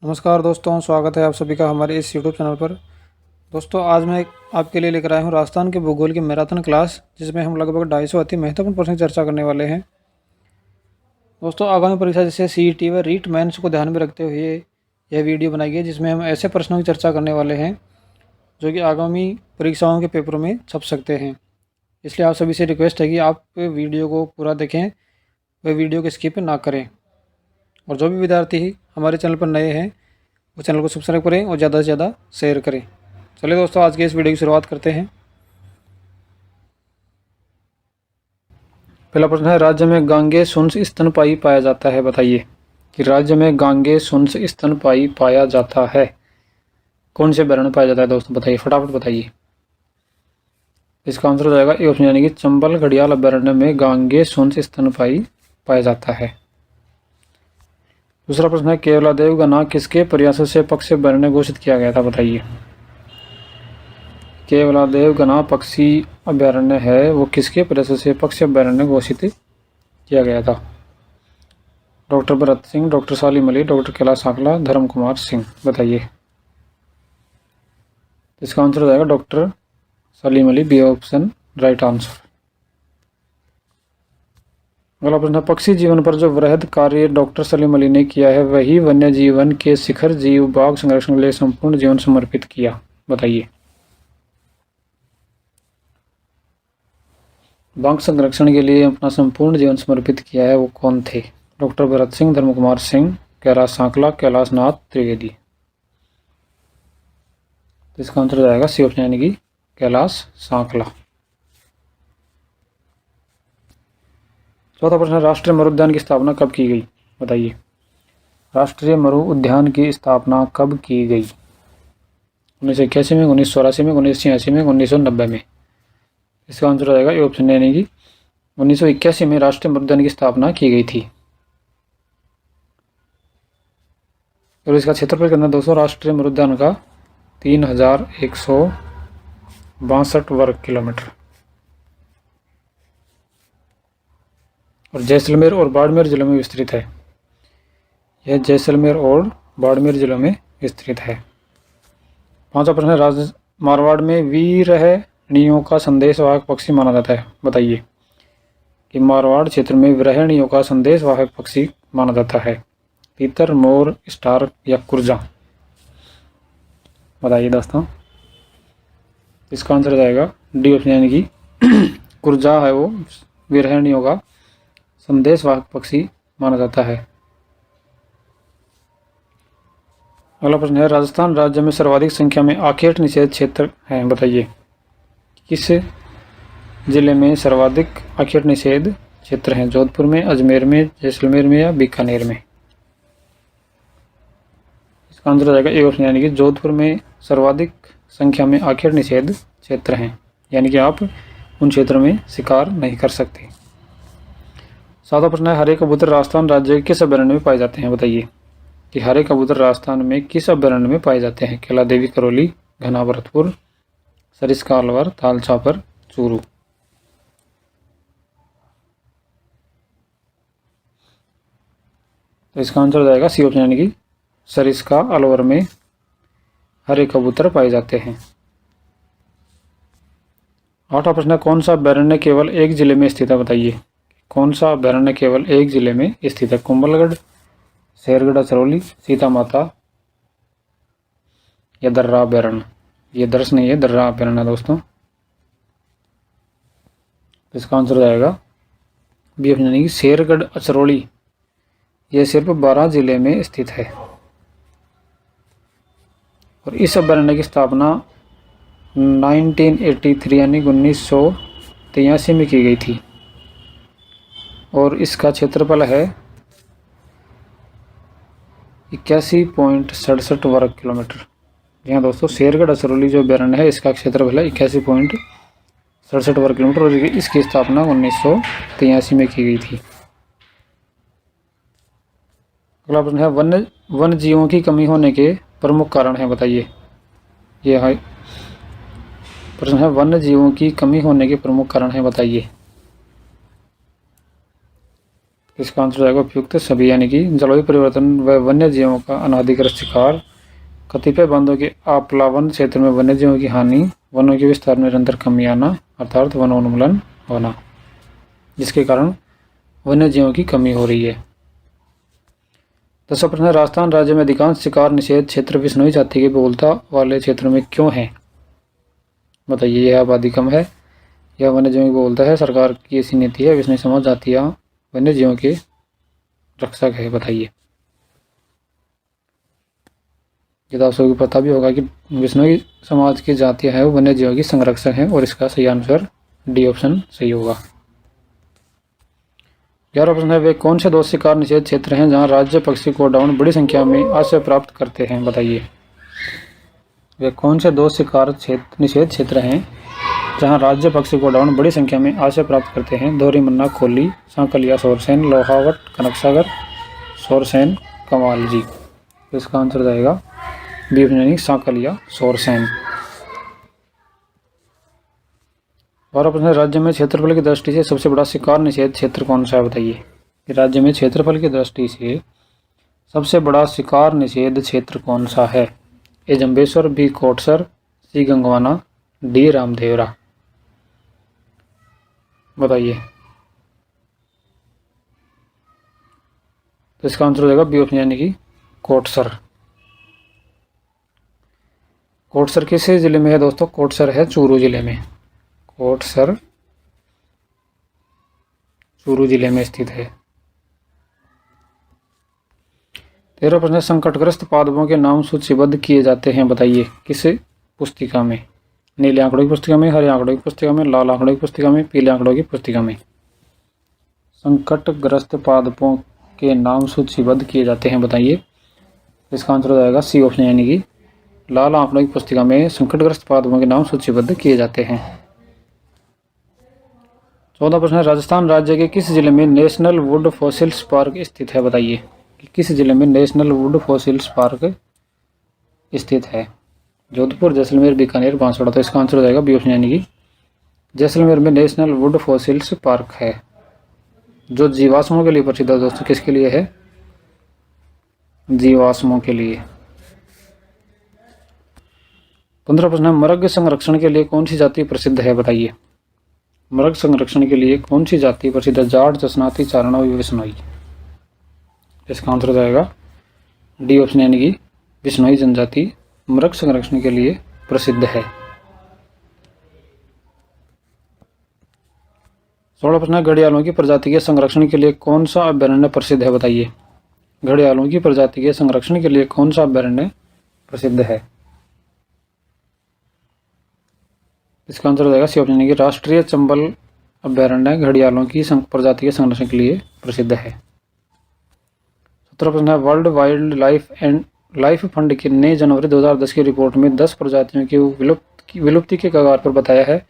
नमस्कार दोस्तों, स्वागत है आप सभी का हमारे इस यूट्यूब चैनल पर। दोस्तों, आज मैं आपके लिए लेकर आया हूँ राजस्थान के भूगोल की मैराथन क्लास, जिसमें हम लगभग 250 अति महत्वपूर्ण प्रश्न की चर्चा करने वाले हैं। दोस्तों, आगामी परीक्षा जैसे सीईटी व रीट मेंस को ध्यान में रखते हुए यह वीडियो बनाई गई है, जिसमें हम ऐसे प्रश्नों की चर्चा करने वाले हैं जो कि आगामी परीक्षाओं के पेपरों में छप सकते हैं। इसलिए आप सभी से रिक्वेस्ट है कि आप वीडियो को पूरा देखें, व वीडियो को स्किप ना करें। और जो भी विद्यार्थी हमारे चैनल पर नए हैं वो चैनल को सब्सक्राइब करें और ज़्यादा से ज़्यादा शेयर करें। चलिए दोस्तों, आज के इस वीडियो की शुरुआत करते हैं। पहला प्रश्न है, राज्य में गांगे सुंस स्तनपायी पाया जाता है, बताइए कि राज्य में गांगे सुंस स्तनपायी पाया जाता है, कौन से वर्ण में पाया जाता है दोस्तों, बताइए, फटाफट बताइए। इसका आंसर हो जाएगा ए ऑप्शन, यानी कि चंबल घड़ियाल अभ्यारण्य में गांगे सुंस स्तनपायी पाया जाता है। दूसरा प्रश्न है, केवलादेव गणा किसके प्रयासों से पक्षी अभ्यारण्य घोषित किया गया था, बताइए। केवलादेव गणा पक्षी अभ्यारण्य है वो किसके प्रयासों से पक्षी अभ्यारण्य घोषित किया गया था? Doctor Bharat Singh, doctor Salim Ali, doctor Kailash Sankhla, Dharam Kumar Singh, बताइए। इसका आंसर हो जाएगा doctor Salim Ali, B option right answer. अगला प्रश्न, पक्षी जीवन पर जो वृहद कार्य डॉक्टर सलीम अली ने किया है वही वन्य जीवन के शिखर जीव बाघ संरक्षण के लिए संपूर्ण जीवन समर्पित किया, बताइए। बाघ संरक्षण के लिए अपना संपूर्ण जीवन समर्पित किया है वो कौन थे? डॉक्टर भरत सिंह, धर्म कुमार सिंह, कैलाश सांकला, कैलाश नाथ त्रिवेदी। तो इसका आंसर हो जाएगा सी ऑप्शन, यानी कि कैलाश सांकला। चौथा प्रश्न, राष्ट्रीय मरु उद्यान की स्थापना कब की गई, बताइए। राष्ट्रीय मरु उद्यान की स्थापना कब की गई? 1981 में, 1984 में, 1986 में, 1990 में। इसका आंसर हो जाएगा ए ऑप्शन, यानी कि 1981 में राष्ट्रीय मरु उद्यान की स्थापना की गई थी। और इसका क्षेत्रफल कितना दोस्तों राष्ट्रीय मरु उद्यान का? 3162 वर्ग किलोमीटर। और जैसलमेर और बाड़मेर जिलों में विस्तृत है। यह जैसलमेर और बाड़मेर जिलों में विस्तृत है। पांचवा प्रश्न, मारवाड़ में विरहणियों का संदेशवाहक पक्षी माना जाता है, बताइए कि मारवाड़ क्षेत्र में विरहणियों का संदेशवाहक पक्षी माना जाता है। तीतर, मोर, स्टार या कुर्जा, बताइए दोस्तों। इसका आंसर जाएगा डी ऑप्शन, यानी कि कुर्जा है वो विरहणियों का संदेशवाहक पक्षी माना जाता है। अगला प्रश्न है, राजस्थान राज्य में सर्वाधिक संख्या में आखेट निषेध क्षेत्र हैं, बताइए। किस जिले में सर्वाधिक आखेट निषेध क्षेत्र हैं? जोधपुर में, अजमेर में, जैसलमेर में या बीकानेर में? इसका आंसर हो जाएगा ए ऑप्शन, यानी कि जोधपुर में सर्वाधिक संख्या में आखेट निषेध क्षेत्र हैं, यानी कि आप उन क्षेत्रों में शिकार नहीं कर सकते। सातवां प्रश्न है, हरे कबूतर राजस्थान राज्य के किस अभयारण्य में पाए जाते हैं, बताइए कि हरे कबूतर राजस्थान में किस अभयारण्य में पाए जाते हैं? कैला देवी करौली, घना भरतपुर, सरिस्का अलवर, ताल छापर, चूरू। तो इसका आंसर हो जाएगा सी ऑप्शन, यानी कि सरिस्का अलवर में हरे कबूतर पाए जाते हैं। आठवां प्रश्न, कौन सा अभयारण्य केवल एक जिले में स्थित है, बताइए। कौन सा अभयारण्य केवल एक जिले में स्थित है? कुंभलगढ़, शेरगढ़ अचरौली, सीता माता या दर्रा अभयारण्य? ये दर्श नहीं है, दर्रा अभयारण्य है दोस्तों। तो इसका आंसर हो जाएगा बी ऑप्शन, यानी कि शेरगढ़ अचरौली। यह सिर्फ 12 जिले में स्थित है। और इस अभयारण्य की स्थापना 1983 यानी 1983 में की गई थी। और इसका क्षेत्रफल है 81.67 वर्ग किलोमीटर। जी हाँ दोस्तों, शेरगढ़ अचरौली जो अभयारण्य है इसका क्षेत्रफल है 81.67 वर्ग किलोमीटर और इसकी स्थापना 1983 में की गई थी। अगला प्रश्न है, वन्य जीवों की कमी होने के प्रमुख कारण है, बताइए। यह है प्रश्न है, वन्य जीवों की कमी होने के प्रमुख कारण है, बताइए। इसका आंसर जाएगा उपयुक्त सभी, यानी कि जलवायु परिवर्तन व वन्य जीवों का अनाधिकृत शिकार, कतिपय बांधों के आप्लावन क्षेत्र में वन्य जीवों की हानि, वनों के विस्तार में निरंतर कमी आना अर्थात वनोन्मूलन होना, जिसके कारण वन्य जीवों की कमी हो रही है। 10वां प्रश्न है, राजस्थान राज्य में अधिकांश शिकार निषेध क्षेत्र विश्नोई जाति की बहुलता वाले क्षेत्रों में क्यों है? बताइए। यह आबादी कम है, यह वन्य जीवों की बहुलता है, सरकार की ऐसी नीति है, विश्नोई समाज जातियां वन्य जीवों के रक्षक है। बताइए। ये तो आप सबको पता भी होगा कि विश्नोई समाज की जातियां हैं वो वन्य जीवों की संरक्षक हैं, और इसका सही आंसर डी ऑप्शन सही होगा। 11वां प्रश्न है, वे कौन से 2 शिकार निषेध क्षेत्र हैं जहां राज्य पक्षी गोडाउन बड़ी संख्या में आश्रय प्राप्त करते हैं? बताइए। वे कौन से 2 शिकार निषेध क्षेत्र हैं जहां राज्य पक्षी गोडाउन बड़ी संख्या में आश्रय प्राप्त करते हैं? दोहरी मन्ना खोली, सांकलिया सोरसेन, लोहावट कनकसागर, सोरसेन कमालजी। तो इसका आंसर जाएगा बी यानी सांकलिया सोरसेन। 12वां प्रश्न, राज्य में क्षेत्रफल की दृष्टि से सबसे बड़ा शिकार निषेध क्षेत्र कौन सा है? बताइए। राज्य में क्षेत्रफल की दृष्टि से सबसे बड़ा शिकार निषेध क्षेत्र कौन सा है? ए जंबेश्वर, बी कोटसर, सी गंगवाना, डी रामदेवरा। बताइए। तो इसका आंसर हो जाएगा बी ऑप्शन यानी कि कोटसर। कोटसर किस जिले में है दोस्तों? कोटसर है चूरू जिले में। कोटसर चूरू जिले में स्थित है। 13वां प्रश्न, संकटग्रस्त पादपों के नाम सूचीबद्ध किए जाते हैं? बताइए। किस पुस्तिका में? नीले आंकड़ों की पुस्तिका में, हरे आंकड़ों की पुस्तिका में, लाल आंकड़ों की पुस्तिका में, पीले आंकड़ों की पुस्तिका में? संकटग्रस्त पादपों के नाम सूचीबद्ध किए जाते हैं। बताइए। इसका आंसर हो जाएगा सी ऑप्शन यानी कि लाल आंकड़ों की पुस्तिका में संकटग्रस्त पादपों के नाम सूचीबद्ध किए जाते हैं। 14वां प्रश्न, राजस्थान राज्य के किस जिले में नेशनल वुड फॉसिल्स पार्क स्थित है? बताइए कि किस जिले में नेशनल वुड फॉसिल्स पार्क स्थित है? जोधपुर, जैसलमेर, बीकानेर, बांसवाड़ा। तो इसका आंसर हो जाएगा बी ऑप्शन यानी कि जैसलमेर में नेशनल वुड फॉसिल्स पार्क है, जो जीवाश्मों के लिए प्रसिद्ध है। दोस्तों किसके लिए है? जीवाश्मों के लिए। 15वां प्रश्न, मृग संरक्षण के लिए कौन सी जाति प्रसिद्ध है? बताइए। मृग संरक्षण के लिए कौन सी जाति प्रसिद्ध है? जाट, जसनाती, चारणा, विश्नोई। इसका आंसर हो जाएगा डी ऑप्शन यानी कि विश्नोई जनजाति मृग संरक्षण के लिए प्रसिद्ध है। 16वां प्रश्न, घड़ियालों की प्रजाति के संरक्षण के लिए कौन सा अभयारण्य प्रसिद्ध है? बताइए। घड़ियालों की प्रजाति के संरक्षण के लिए कौन सा अभयारण्य प्रसिद्ध है? इसका आंसर हो जाएगा सी ऑप्शन यानी कि राष्ट्रीय चंबल अभयारण्य घड़ियालों की प्रजाति के संरक्षण के लिए प्रसिद्ध है। 17वां प्रश्न है, वर्ल्ड वाइल्ड लाइफ फंड की ने जनवरी 2010 की रिपोर्ट में 10 प्रजातियों की विलुप्ति के कगार पर बताया है।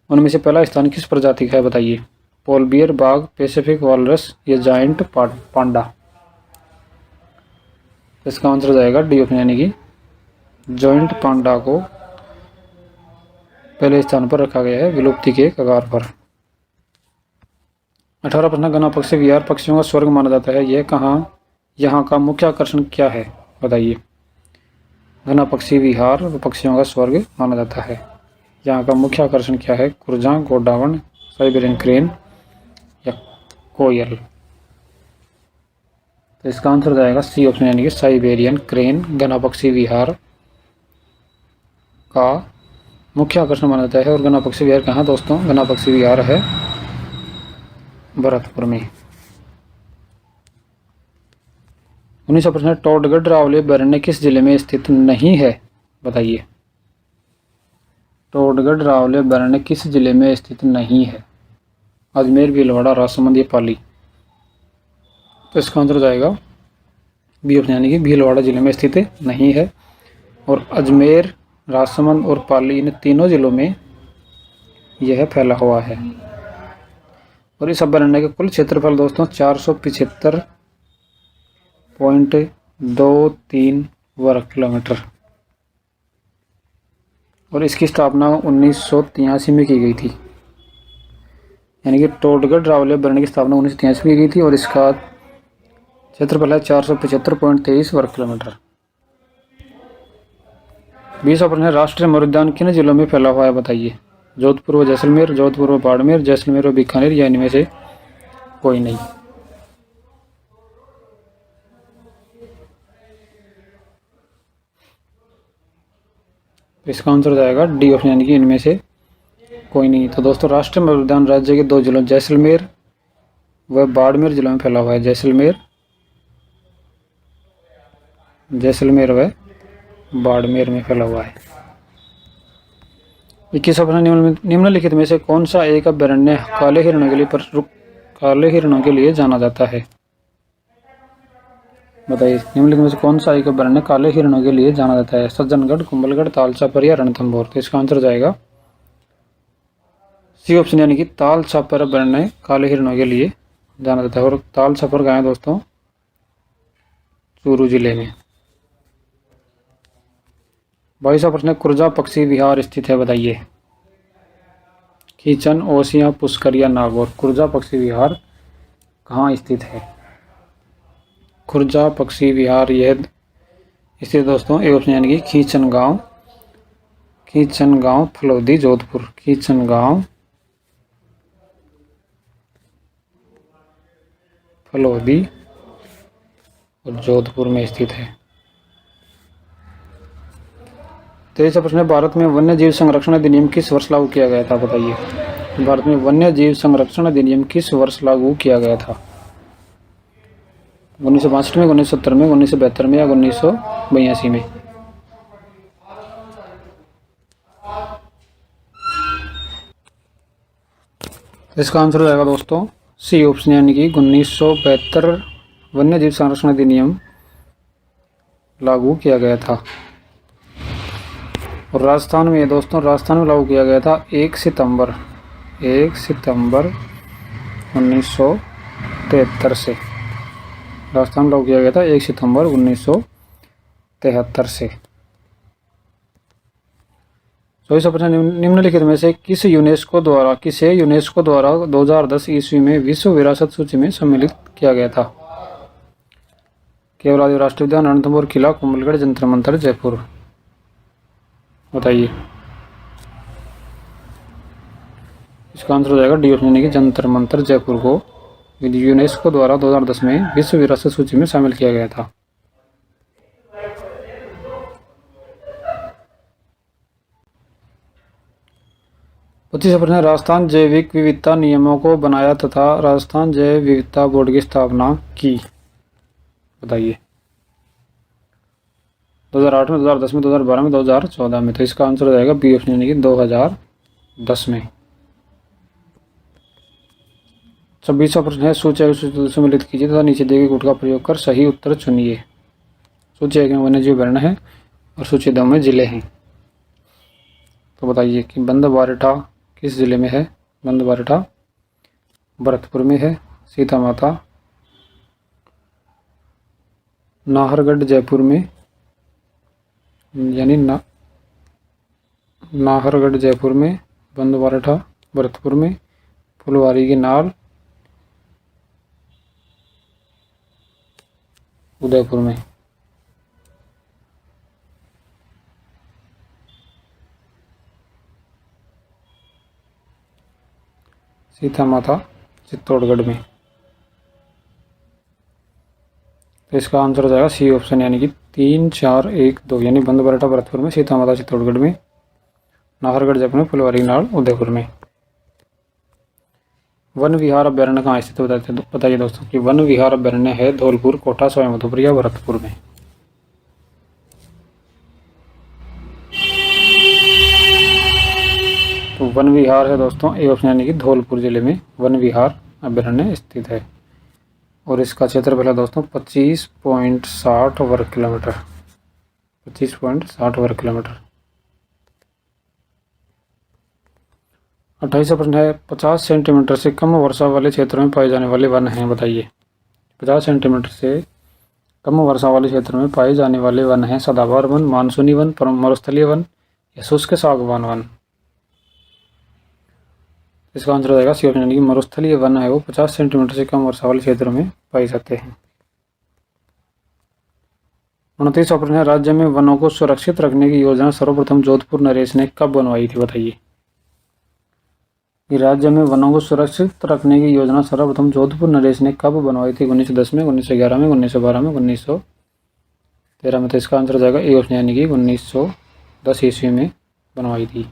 उनमें से पहला स्थान किस प्रजाति का है? बताइए। पोल बियर, बाघ, पैसिफिक वॉलरस या जायंट पांडा। इसका आंसर हो जाएगा डी ऑप्शन यानी कि जॉइंट पांडा को पहले स्थान पर रखा गया है विलुप्ति के कगार पर। 18वां प्रश्न, घना पक्षी विहार पक्षियों का स्वर्ग माना जाता है, यह यहाँ का मुख्य आकर्षण क्या है? बताइए। घना पक्षी विहार पक्षियों का स्वर्ग माना जाता है, यहाँ का मुख्य आकर्षण क्या है? कुरजा, गोडावण, साइबेरियन क्रेन या कोयल। तो इसका आंसर हो जाएगा सी ऑप्शन यानी कि साइबेरियन क्रेन घना पक्षी विहार का मुख्य आकर्षण माना जाता है। और घना पक्षी विहार कहाँ दोस्तों? घना पक्षी विहार है भरतपुर में। 19वां प्रश्न, टोडगढ़ रावली अभयारण्य किस जिले में स्थित नहीं है? बताइए। टोडगढ़ रावली अभयारण्य किस जिले में स्थित नहीं है? अजमेर, भीलवाड़ा, राजसमंद या पाली। तो इसका आंसर हो जाएगा बी ऑप्शन यानी कि भीलवाड़ा जिले में स्थित नहीं है। और अजमेर, राजसमंद और पाली इन तीनों जिलों में यह फैला हुआ है। और इस अभयारण्य का कुल क्षेत्रफल दोस्तों 475.23 वर्ग किलोमीटर। और इसकी स्थापना 1983 में की गई थी। यानी कि टोटगढ़ रावलिया अभ्यारण्य की स्थापना 1983 में की गई थी और इसका क्षेत्रफल है 475.23 वर्ग किलोमीटर। 20वां प्रश्न है, राष्ट्रीय अमर उद्यान किन जिलों में फैला हुआ है बताइए। जोधपुर व जैसलमेर, जोधपुर व बाड़मेर, जैसलमेर व बीकानेर या इनमें से कोई नहीं। इसका आंसर हो जाएगा डी ऑप्शन, यानी कि इनमें से कोई नहीं। तो दोस्तों राष्ट्रीय अमर उद्यान राज्य के 2 जिलों जैसलमेर व बाड़मेर जिलों में फैला हुआ है। जैसलमेर व बाड़मेर में फैला हुआ है। 21वां प्रश्न, निम्नलिखित में से कौन सा एक अभ्यारण्य काले हिरणों के लिए जाना जाता है बताइए। निम्नलिखित में से कौन सा एक अभ्यारण्य काले हिरणों के लिए जाना जाता है। सज्जनगढ़, कुंभलगढ़, तालछापर या रणथंभौर। तो इसका आंसर जाएगा सी ऑप्शन, यानी कि तालछापर अभ्यारण्य काले हिरणों के लिए जाना जाता है। और तालछापर कहाँ है दोस्तों, चूरू जिले में। 22वां प्रश्न, कुर्जा पक्षी विहार स्थित है बताइए। खींचन, ओसियां, पुष्कर या नागौर। कुर्जा पक्षी विहार कहाँ स्थित है। कुर्जा पक्षी विहार यह स्थित दोस्तों ए ऑप्शन, यानी कि खींचन गांव फलोदी जोधपुर। खींचन गांव फलोदी और जोधपुर में स्थित है। 23वां प्रश्न, भारत में वन्य जीव संरक्षण अधिनियम किस वर्ष लागू किया गया था बताइए। भारत में वन्य जीव संरक्षण अधिनियम किस वर्ष लागू किया गया था। 1962 में, 1970 में, 1972 में या 1982 में। इसका आंसर हो जाएगा दोस्तों सी ऑप्शन, यानी कि 1972 वन्य जीव संरक्षण अधिनियम लागू किया गया था। और राजस्थान में दोस्तों, राजस्थान में लागू किया गया था 1 सितंबर 1973 से। राजस्थान में लागू किया गया था 1 सितंबर 1973 से। 24वां प्रश्न, निम्नलिखित में से किसे यूनेस्को द्वारा 2010 ईस्वी में विश्व विरासत सूची में सम्मिलित किया गया था। केवलादेव राष्ट्रीय उद्यान, रणथंभौर किला, कुंभलगढ़, जंतर मंतर, जयपुर। बताइए। इसका आंसर हो जाएगा डी ऑप्शन, यानी कि जंतर मंतर जयपुर को यूनेस्को द्वारा 2010 में विश्व विरासत सूची में शामिल किया गया था। पच्चीसवां प्रश्न, राजस्थान जैविक विविधता नियमों को बनाया तथा राजस्थान जैव विविधता बोर्ड की स्थापना की बताइए। 2008 में, 2010 में, 2012 में, 2014 में। तो इसका आंसर हो जाएगा बी ऑप्शन, यानी कि 2010 में। 26वां प्रश्न है, सूची सम्मिलित कीजिए तथा नीचे दिए गए गुट का प्रयोग कर सही उत्तर चुनिए। सूची 1 में वन्यजीव अभ्यारण्य है और सूची 2 में जिले हैं। तो बताइए कि बंदबारेठा किस जिले में है। बंदबारेठा भरतपुर में है। सीता माता नाहरगढ़ जयपुर में, यानी नाहरगढ़ जयपुर में, बंदबारेठा भरतपुर में, फुलवारी की नाल उदयपुर में। सीता माता चित्तौड़गढ़ में। तो इसका आंसर हो जाएगा सी ऑप्शन, यानी कि 3, 4, 1, 2, यानी बंदबारेठा भरतपुर में, सीता माता चित्तौड़गढ़ में, नाहरगढ़ जयपुर में, फुलवारी नाल उदयपुर में। वन विहार अभ्यारण्य कहाँ स्थित है बताइए दोस्तों कि वन विहार अभ्यारण्य है धौलपुर, कोटा, सवाईमाधोपुर या भरतपुर में। तो वन विहार है दोस्तों ए ऑप्शन, यानी कि धौलपुर जिले में वन विहार अभ्यारण्य स्थित है और इसका क्षेत्रफल है दोस्तों 25.60 वर्ग किलोमीटर। 25.60 वर्ग किलोमीटर। 28वां प्रश्न है, 50 सेंटीमीटर से कम वर्षा वाले क्षेत्रों में पाए जाने वाले वन हैं बताइए। 50 सेंटीमीटर से कम वर्षा वाले क्षेत्र में पाए जाने वाले वन हैं सदाबहार वन, मानसूनी वन, मरुस्थलीय वन या शुष्क सागवान वन। इसका आंसर हो जाएगा सी ऑप्शन यानी कि मरुस्थलीय वन है वो 50 सेंटीमीटर से कम वर्षा वाले क्षेत्रों में पाए जाते हैं। 29वां प्रश्न है, राज्य में वनों को सुरक्षित रखने की योजना सर्वप्रथम जोधपुर नरेश ने कब बनवाई थी, बताइए। राज्य में वनों को सुरक्षित रखने की योजना सर्वप्रथम जोधपुर नरेश ने कब बनवाई थी? 1910 में, 1911 में, 1912 में, 1913 में। तो इसका आंसर हो जाएगा ए ऑप्शन यानी कि 1910 ईस्वी में बनवाई थी।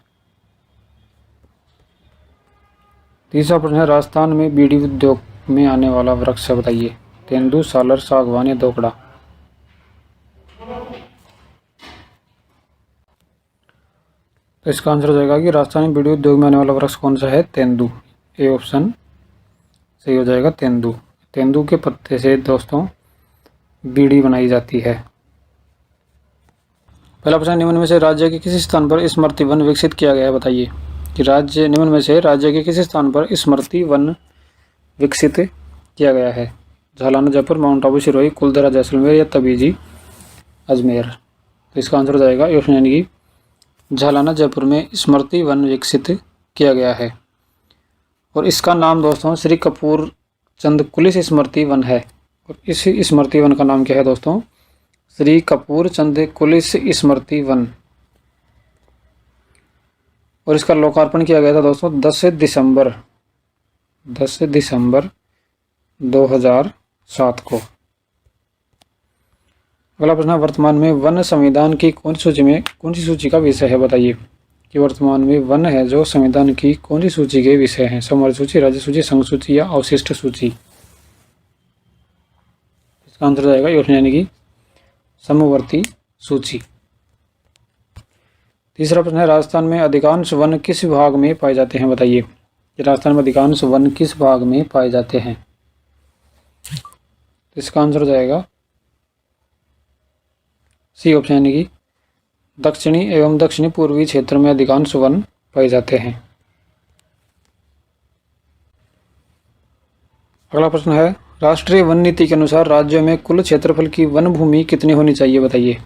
30वां प्रश्न है, राजस्थान में बीड़ी उद्योग में आने वाला वृक्ष है, बताइए। तेंदू, सालर, सागवान या दोकड़ा। तो इसका आंसर हो जाएगा कि राजस्थान में बीड़ी उद्योग में आने वाला वृक्ष कौन सा है? तेंदू। ए ऑप्शन सही हो जाएगा, तेंदू। तेंदू के पत्ते से दोस्तों बीड़ी बनाई जाती है। पहला प्रश्न, निम्न में से राज्य के किसी स्थान पर स्मृति वन विकसित किया गया है, बताइए। कि निम्न में से राज्य के किसी स्थान पर स्मृति वन विकसित किया गया है? झालाना, जयपुर, माउंट आबू, सिरोही, कुलधरा, जैसलमेर या तबीजी, अजमेर। तो इसका आंसर हो जाएगा ए ऑप्शन यानी कि झालाना, जयपुर में स्मृति वन विकसित किया गया है। और इसका नाम दोस्तों श्री कपूर चंद कुलिस स्मृति वन है। और इस स्मृति वन का नाम क्या है दोस्तों? श्री कपूर चंद कुलिस स्मृति वन। और इसका लोकार्पण किया गया था दोस्तों 10 दिसंबर 2007 को। अगला प्रश्न, वर्तमान में वन संविधान की कौन सी सूची का विषय है, बताइए। कि वर्तमान में वन है जो संविधान की कौन सी सूची के विषय हैं? समवर्ती सूची, राज्य सूची, संघ सूची या अवशिष्ट सूची। इसका आंसर जाएगा यानी कि समवर्ती सूची। तीसरा प्रश्न है, राजस्थान में अधिकांश वन किस विभाग में पाए जाते हैं, बताइए। कि राजस्थान में अधिकांश वन किस भाग में पाए जाते हैं? इसका आंसर हो जाएगा सी ऑप्शन यानी कि दक्षिणी एवं दक्षिणी पूर्वी क्षेत्र में अधिकांश वन पाए जाते हैं। अगला प्रश्न है, राष्ट्रीय वन नीति के अनुसार राज्यों में कुल क्षेत्रफल की वन भूमि कितनी होनी चाहिए, बताइए।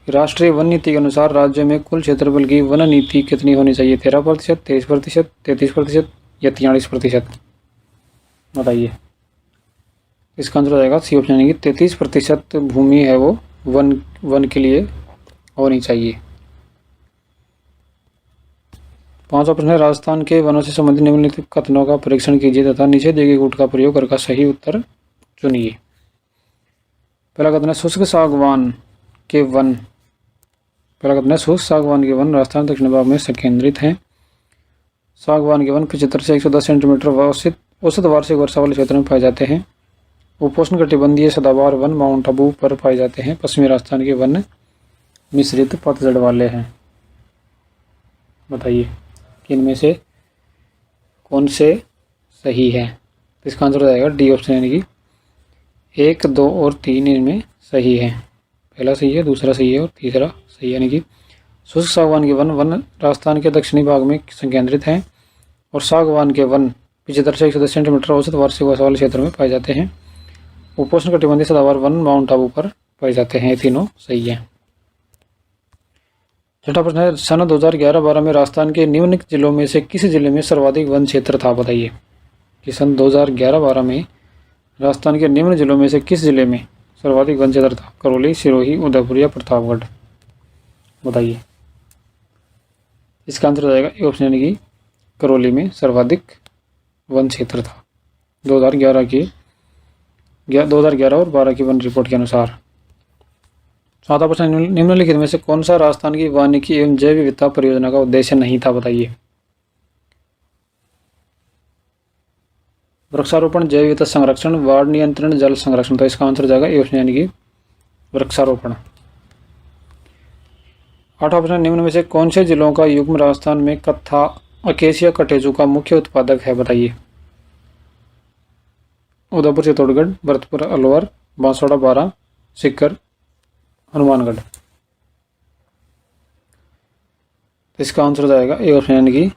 राष्ट्रीय वन नीति के अनुसार राज्यों में कुल क्षेत्रफल की वन नीति कितनी होनी चाहिए? 13%, 23%, 33% या 43%, बताइए। इसका आंसर हो जाएगा सी ऑप्शन यानी कि 33% भूमि है वो वन के लिए होनी चाहिए। 5वां प्रश्न है, राजस्थान के वनों से संबंधित निम्नलिखित कथनों का परीक्षण कीजिए तथा नीचे दिए गए गुट का प्रयोग करके सही उत्तर चुनिए। पहला कथन है, शुष्क सागवान के वन राजस्थान दक्षिण भाग में संकेंद्रित हैं। सागवान के वन 75 से 110 सेंटीमीटर औसत वार्षिक वर्षा वाले क्षेत्र में पाए जाते हैं। उपोष्ण कटिबंधीय सदाबहार वन माउंट आबू पर पाए जाते हैं। पश्चिमी राजस्थान के वन मिश्रित पतझड़ वाले हैं। बताइए कि इनमें से कौन से सही है? तो इसका आंसर हो जाएगा डी ऑप्शन यानी कि 1, 2 और 3 इनमें सही है। पहला सही है, दूसरा सही है और तीसरा सही है। यानी कि शुष्क सागवान के वन राजस्थान के दक्षिणी भाग में संकेंद्रित हैं और सागवान के वन 75 से 110 सेंटीमीटर औसत वार्षिक वर्षा वाले क्षेत्र में पाए जाते हैं। उपोष्ण कटिबंधीय सदाबहार वन माउंट आबू पर पाए जाते हैं। ये तीनों सही है। छठा प्रश्न है, सन 2011-12 में राजस्थान के निम्नलिखित जिलों में से किस जिले में सर्वाधिक वन क्षेत्र था, बताइए। कि सन 2011-12 में राजस्थान के निम्न जिलों में से किस जिले में सर्वाधिक वन क्षेत्र था? करौली, सिरोही, उदयपुर या प्रतापगढ़, बताइए। इसका आंसर हो जाएगा ए ऑप्शन यानी कि करौली में सर्वाधिक वन क्षेत्र था 2011 और 12 की वन रिपोर्ट के अनुसार। चौथा प्रश्न, निम्नलिखित में से कौन सा राजस्थान की वानिकी एवं जैव विविधता परियोजना का उद्देश्य नहीं था, बताइए। वृक्षारोपण, जैव विविधता संरक्षण, बाढ़ नियंत्रण, जल संरक्षण। तो इसका आंसर हो जाएगा ए ऑप्शन यानी कि वृक्षारोपण। आठवां प्रश्न, निम्न में से कौन से जिलों का युग्म राजस्थान में कत्था अकेसिया कटेजू का मुख्य उत्पादक है, बताइए। उदयपुर, चित्तौड़गढ़, भरतपुर, अलवर, बांसवाड़ा, बारां, सीकर, हनुमानगढ़। इसका आंसर हो जाएगा ए ऑप्शन यानी कि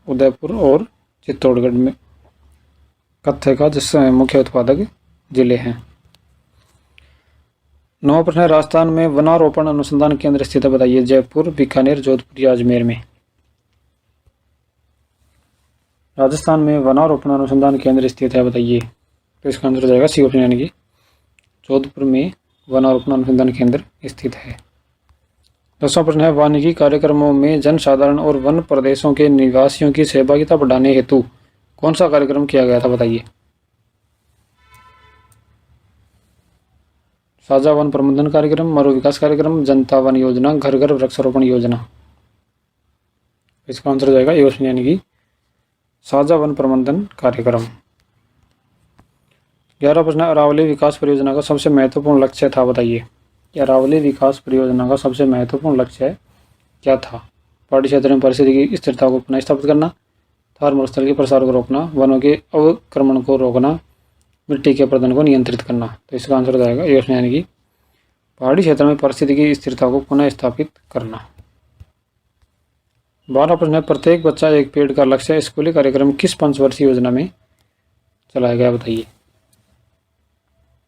उदयपुर और चित्तौड़गढ़ में कत्थे का जिससे मुख्य उत्पादक जिले हैं। 9वां प्रश्न है, राजस्थान में वनारोपण अनुसंधान केंद्र स्थित है, बताइए। जयपुर, बीकानेर, जोधपुर या अजमेर में। राजस्थान में वनारोपण अनुसंधान केंद्र स्थित है, बताइए। तो इसका आंसर हो जाएगा सी ऑप्शन यानी कि जोधपुर में वनारोपण अनुसंधान केंद्र स्थित है। 10वां प्रश्न है, वानिकी कार्यक्रमों में जनसाधारण और वन प्रदेशों के निवासियों की सहभागिता बढ़ाने हेतु कौन सा कार्यक्रम किया गया था, बताइए। साझा वन प्रबंधन कार्यक्रम, मरु विकास कार्यक्रम, जनता वन योजना, घर घर वृक्षारोपण योजना। इसका आंसर हो जाएगा ए ऑप्शन यानी कि साझा वन प्रबंधन कार्यक्रम। 11वां प्रश्न, अरावली विकास परियोजना का सबसे महत्वपूर्ण लक्ष्य था, बताइए। अरावली विकास परियोजना का सबसे महत्वपूर्ण लक्ष्य क्या था? पहाड़ी क्षेत्र में परिस्थिति की स्थिरता को पुनः स्थापित करना, थार मरुस्थल के प्रसार को रोकना, वनों के अवक्रमण को रोकना, मिट्टी के अपरदन को नियंत्रित करना। तो इसका आंसर हो जाएगा ए ऑप्शन यानी कि पहाड़ी क्षेत्र में परिस्थिति की स्थिरता को पुनः स्थापित करना। 12वां प्रश्न है, प्रत्येक बच्चा एक पेड़ का लक्ष्य स्कूली कार्यक्रम किस पंचवर्षीय योजना में चलाया गया, बताइए।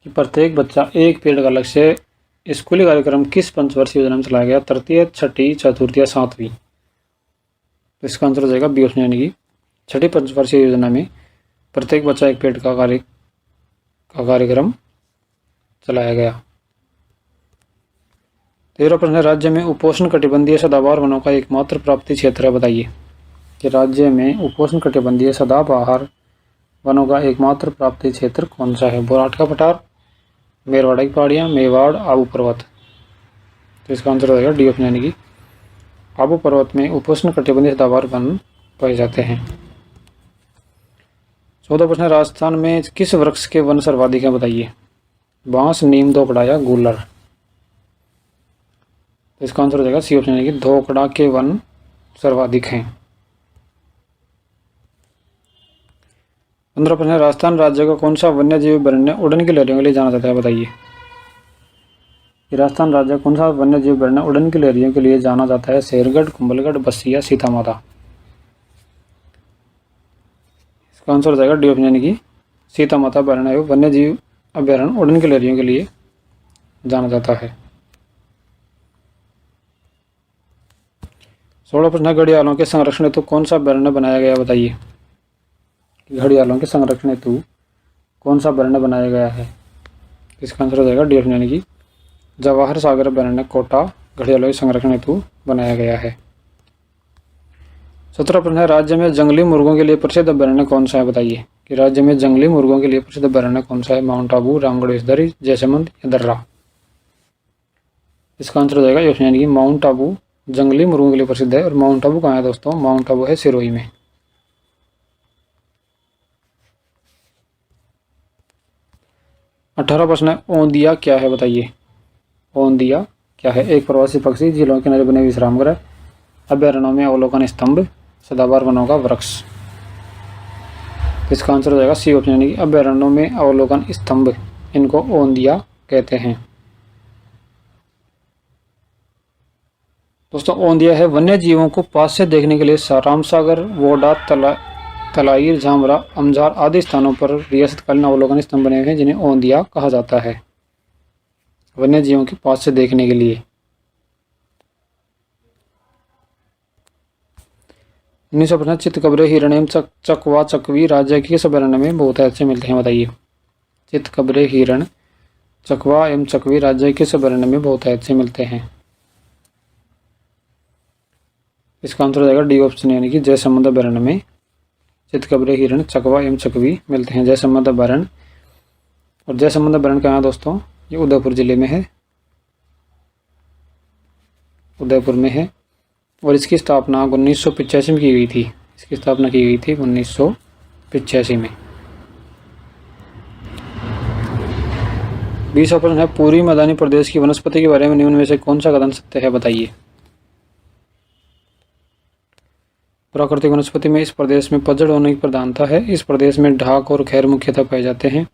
कि प्रत्येक बच्चा एक पेड़ का लक्ष्य स्कूली कार्यक्रम किस पंचवर्षीय योजना में चलाया गया? तृतीय, छठी, चतुर्थ या सातवीं। तो इसका आंसर हो जाएगा बी ऑप्शन यानी कि छठी पंचवर्षीय योजना में प्रत्येक बच्चा एक पेड़ का कार्यक्रम चलाया गया। 13वां प्रश्न है, राज्य में उपोष्ण कटिबंधीय सदाबहार वनों का एकमात्र प्राप्ति क्षेत्र है, बताइए। कि राज्य में उपोष्ण कटिबंधीय सदाबहार वनों का एकमात्र प्राप्ति क्षेत्र कौन सा है? बोराट का पठार, मेरवाड़ा की पहाड़ियाँ, मेवाड़, आबू पर्वत। तो इसका आंसर हो जाएगा डी ऑप्शन यानी कि आबू पर्वत में उपोष्ण कटिबंधीय सदाबहार वन पाए जाते हैं। 14वां प्रश्न, राजस्थान में किस वृक्ष के वन सर्वाधिक हैं, बताइए। बांस, नीम, धोकड़ा या गूलर। तो इसका आंसर हो जाएगा सी ऑप्शन यानी कि धोकड़ा के वन सर्वाधिक हैं। 15वां प्रश्न है, राजस्थान राज्य का कौन सा वन्य जीव अभयारण्य उड़न की लहरियों के लिए जाना जाता है, बताइए। राजस्थान राज्य कौन सा वन्य जीव अभयारण्य उड़न की लहरियों के लिए जाना जाता है? शेरगढ़, कुंभलगढ़, बस्सी या सीता माता। इसका आंसर हो जाएगा डी ऑप्शन यानी कि सीता माता अभयारण्य वन्य जीव अभयारण्य उड़न की लहरियों के लिए जाना जाता है। 16वां प्रश्न, घड़ियालों के संरक्षण हेतु कौन सा अभयारण्य बनाया गया, बताइए। घड़ियालों के संरक्षण हेतु कौन सा अभयारण्य बनाया गया है? इसका आंसर हो जाएगा डी ऑप्शन यानी कि जवाहर सागर अभयारण्य कोटा घड़ियालों के संरक्षण हेतु बनाया गया है। 17वां प्रश्न है, राज्य में जंगली मुर्गों के लिए प्रसिद्ध अभयारण्य कौन सा है, बताइए। कि राज्य में जंगली मुर्गों के लिए प्रसिद्ध अभयारण्य कौन सा है? माउंट आबू, रामगढ़ विसदरी, जैसलमेर या दर्रा। इसका आंसर हो जाएगा ए ऑप्शन यानी कि माउंट आबू जंगली मुर्गों के लिए प्रसिद्ध है। और माउंट आबू कहाँ है दोस्तों? माउंट आबू है सिरोही में। 18वां प्रश्न है, औंधिया क्या है, बताइए। औंधिया क्या है? एक प्रवासी पक्षी, झीलों के किनारे बने विश्राम गृह, अभयारण्यों में अवलोकन स्तंभ, सदाबहार वनों का वृक्ष। इसका आंसर हो जाएगा सी ऑप्शन यानी कि अभयारण्यों में अवलोकन स्तंभ, इनको औंधिया कहते हैं। दोस्तों औंधिया है वन्य जीवों को पास से देखने के लिए रामसागर, वोडा, तलाईर, झामरा, अमझार आदि स्थानों पर रियासतकालीन अवलोकन स्तंभ बने हुए हैं, जिन्हें औंधिया कहा जाता है, वन्य जीवों के पास से देखने के लिए। 19वां प्रश्न, चितकबरे, हिरण एवं चकवा चकवी राज्य के किस अभयारण्य में बहुत अच्छे मिलते हैं, बताइए। चितकबरे, हिरण, चकवा एवं चकवी राज्य के किस अभयारण्य में बहुत अच्छे मिलते हैं? इसका आंसर हो जाएगा डी ऑप्शन यानी कि जयसमंद अभयारण्य में चितकबरे, हिरण, चकवा एवं चकवी मिलते हैं, जयसमंद अभयारण्य। और जयसमंद अभयारण्य कहाँ है दोस्तों? ये उदयपुर जिले में है, उदयपुर में है। और इसकी स्थापना 1985 में की गई थी। इसकी स्थापना की गई थी 1985 में। 20वां प्रश्न है, पूर्वी मैदानी प्रदेश की वनस्पति के बारे में निम्न में से कौन सा कथन सत्य है, बताइए। प्राकृतिक वनस्पति में इस प्रदेश में पतझड़ होने की प्रधानता है। इस प्रदेश में ढाक और खैर मुख्यतः पाए जाते हैं।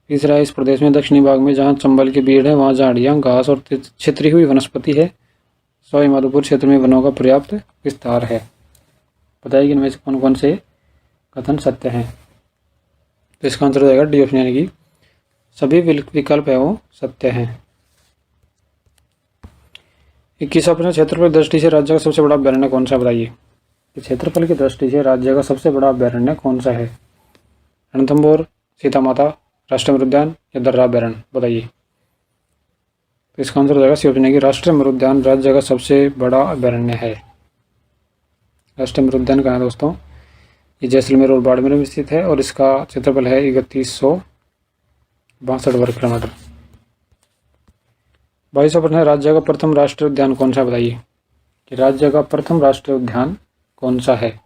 तीसरा, इस प्रदेश में दक्षिणी भाग में जहाँ चंबल की भीड़ है वहाँ झाड़ियाँ, घास और छितरी हुई वनस्पति है। सवाई माधोपुर क्षेत्र में वनों का पर्याप्त विस्तार है। बताइए कि इनमें से कौन कौन से कथन सत्य हैं। तो इसका आंसर हो जाएगा डी ऑप्शन यानी कि सभी विकल्प है वो सत्य हैं। 21वां प्रश्न, क्षेत्रफल की दृष्टि से राज्य का सबसे बड़ा अभयारण्य कौन सा, बताइए। कि क्षेत्रफल की दृष्टि से राज्य का सबसे बड़ा अभयारण्य कौन सा है? रणथंभौर, सीता माता राष्ट्रीय मृग उद्यान या दर्रा अभयारण्य, बताइए। तो इसका आंसर हो जाएगा सी ऑप्शन है कि राष्ट्रीय मृग उद्यान राज्य का सबसे बड़ा अभयारण्य है। राष्ट्रीय मृग उद्यान कहाँ है दोस्तों? ये जैसलमेर और बाड़मेर में स्थित है और इसका क्षेत्रफल है 3162 वर्ग किलोमीटर। 22वां प्रश्न है राज्य का प्रथम राष्ट्रीय उद्यान कौन सा, बताइए कि राज्य का प्रथम राष्ट्रीय उद्यान कौन सा है?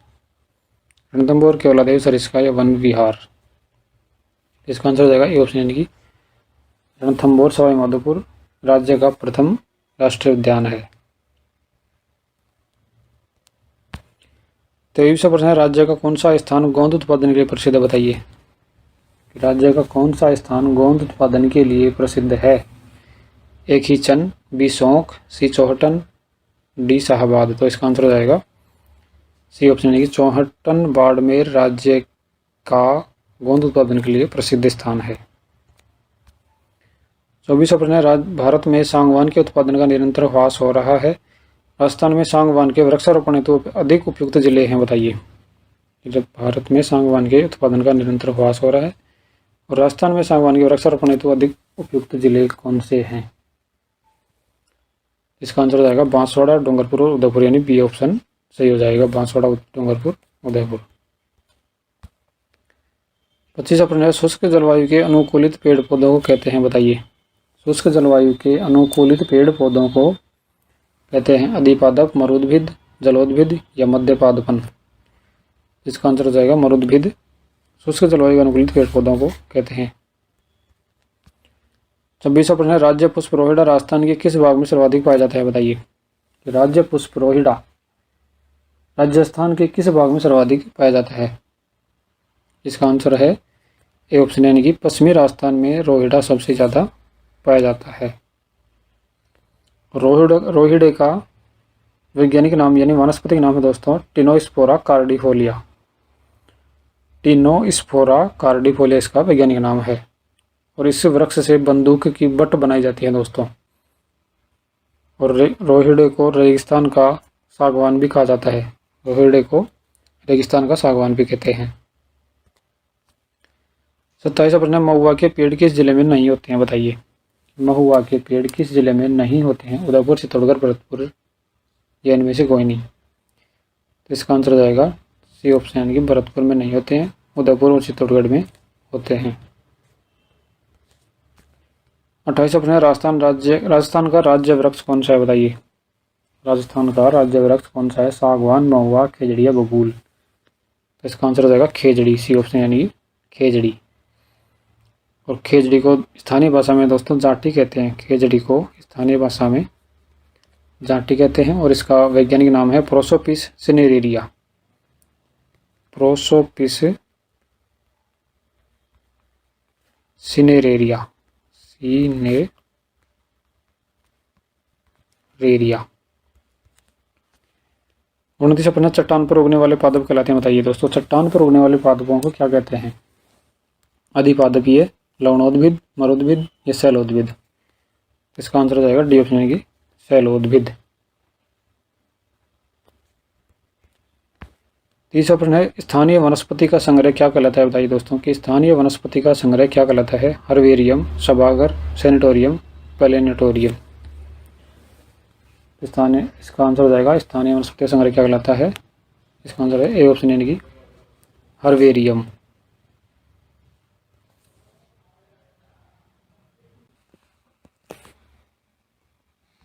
रणथंभौर, केवलादेव, सरिस्का या वन विहार। इसका आंसर हो जाएगा ए ऑप्शन यानी कि रणथंभौर सवाई माधोपुर राज्य का प्रथम राष्ट्रीय उद्यान है। 23वां प्रश्न है राज्य का कौन सा स्थान गोंद उत्पादन के लिए प्रसिद्ध है, बताइए। राज्य का कौन सा स्थान गोंद उत्पादन के लिए प्रसिद्ध है? ए खीचन, बी सौंख, सी चौहटन, डी शाहाबाद। तो इसका आंसर हो जाएगा सी ऑप्शन है कि चौहटन बाड़मेर राज्य का गोंद उत्पादन के लिए प्रसिद्ध स्थान है। 24वां प्रश्न है भारत में सागवान के उत्पादन का निरंतर ह्रास हो रहा है। राजस्थान में सागवान के वृक्षारोपण हेतु अधिक उपयुक्त जिले हैं, बताइए। जब भारत में सागवान के उत्पादन का निरंतर ह्रास हो रहा है और राजस्थान में सागवान के वृक्षारोपण हेतु अधिक उपयुक्त जिले कौन से हैं? इसका आंसर हो जाएगा बांसवाड़ा, डूंगरपुर और उदयपुर, यानी बी ऑप्शन सही हो जाएगा, बांसवाड़ा, डूंगरपुर, उदयपुर। 25वां प्रश्न है शुष्क जलवायु के अनुकूलित पेड़ पौधों को कहते हैं, बताइए। शुष्क जलवायु के अनुकूलित पेड़ पौधों को कहते हैं अधिपादप, मरुद्भिद, जलोद्भिद या मध्यपादपन। इसका आंसर हो जाएगा मरुद्भिद। शुष्क जलवायु के अनुकूलित पेड़ पौधों को कहते हैं। 26वां प्रश्न है राज्य पुष्प रोहिड़ा राजस्थान के किस भाग में सर्वाधिक पाया जाता है, बताइए। राज्य पुष्प रोहिड़ा राजस्थान के किस भाग में सर्वाधिक पाया जाता है? इसका आंसर है ए ऑप्शन यानी कि पश्चिमी राजस्थान में रोहिड़ा सबसे ज़्यादा पाया जाता है। रोहिड़े का वैज्ञानिक नाम यानी वानस्पतिक नाम है दोस्तों टिनोस्पोरा कार्डिफोलिया। टिनोस्पोरा कार्डिफोलिया इसका वैज्ञानिक नाम है और इस वृक्ष से बंदूक की बट बनाई जाती है दोस्तों। और रोहिड़े को रेगिस्तान का सागवान भी कहा जाता है। रोहिड़े को रेगिस्तान का सागवान भी कहते हैं। 27वां प्रश्न महुआ के पेड़ किस जिले में नहीं होते हैं, बताइए। महुआ के पेड़ किस जिले में नहीं होते हैं? उदयपुर, चित्तौड़गढ़, भरतपुर या इनमें से कोई नहीं। तो इसका आंसर हो जाएगा सी ऑप्शन यानी कि भरतपुर में नहीं होते हैं, उदयपुर और चित्तौड़गढ़ में होते हैं। 28वां प्रश्न राजस्थान का राज्य वृक्ष कौन सा है, बताइए। राजस्थान का राज्य वृक्ष कौन सा है? सागवान, महुआ, खेजड़ी या बबूल। तो इसका आंसर हो जाएगा खेजड़ी, सी ऑप्शन यानी कि खेजड़ी। और खेजड़ी को स्थानीय भाषा में दोस्तों जाटी कहते हैं। खेजड़ी को स्थानीय भाषा में जाटी कहते हैं और इसका वैज्ञानिक नाम है Prosopis cineraria. Prosopis cineraria, cineraria. 29वां प्रश्न चट्टान पर उगने वाले पादप कहलाते हैं, बताइए दोस्तों। चट्टान पर उगने वाले पादपों को क्या कहते हैं? अधिपादपीय, लवणोद्भिद, मरुद्भिद या शैलोद्भिद। इसका आंसर हो जाएगा डी ऑप्शन यानी कि शैलोद्भिद। 30वां प्रश्न है स्थानीय वनस्पति का संग्रह क्या कहलाता है, बताइए दोस्तों कि स्थानीय वनस्पति का संग्रह क्या कहलाता है? हर्बेरियम, सभागार, सैनिटोरियम, प्लेनेटोरियम। इसका आंसर हो जाएगा स्थानीय वनस्पति का संग्रह क्या कहलाता है? इसका आंसर है ए ऑप्शन यानी कि हर्बेरियम।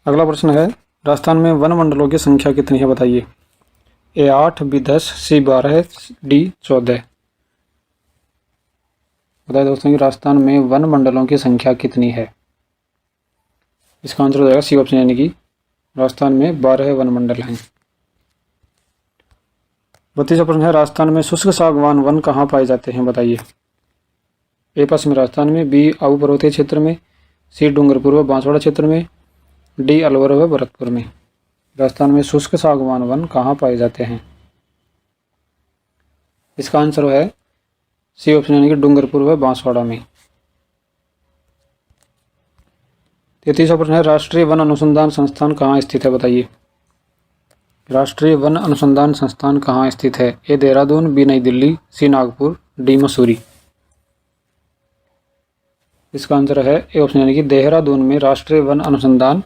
अगला प्रश्न है राजस्थान में वन मंडलों की संख्या कितनी है, बताइए। ए 8, बी 10, सी 12, डी 14। बताइए दोस्तों कि राजस्थान में वन मंडलों की संख्या कितनी है? इसका आंसर हो जाएगा सी ऑप्शन यानी कि राजस्थान में 12 वन मंडल हैं। 32वां प्रश्न है राजस्थान में शुष्क सागवान वन कहाँ पाए जाते हैं, बताइए। ए पश्चिमी राजस्थान में, बी आबू पर्वतीय क्षेत्र में, सी डूंगरपुर व बांसवाड़ा क्षेत्र में, डी अलवर व भरतपुर में। राजस्थान में शुष्क सागवान वन कहाँ पाए जाते हैं? इसका आंसर है सी ऑप्शन यानी कि डूंगरपुर व बांसवाड़ा में। 33वां प्रश्न है राष्ट्रीय वन अनुसंधान संस्थान कहाँ स्थित है, बताइए। राष्ट्रीय वन अनुसंधान संस्थान कहाँ स्थित है? ए देहरादून, बी नई दिल्ली, सी नागपुर, डी मसूरी। इसका आंसर है ए ऑप्शन यानी कि देहरादून में राष्ट्रीय वन अनुसंधान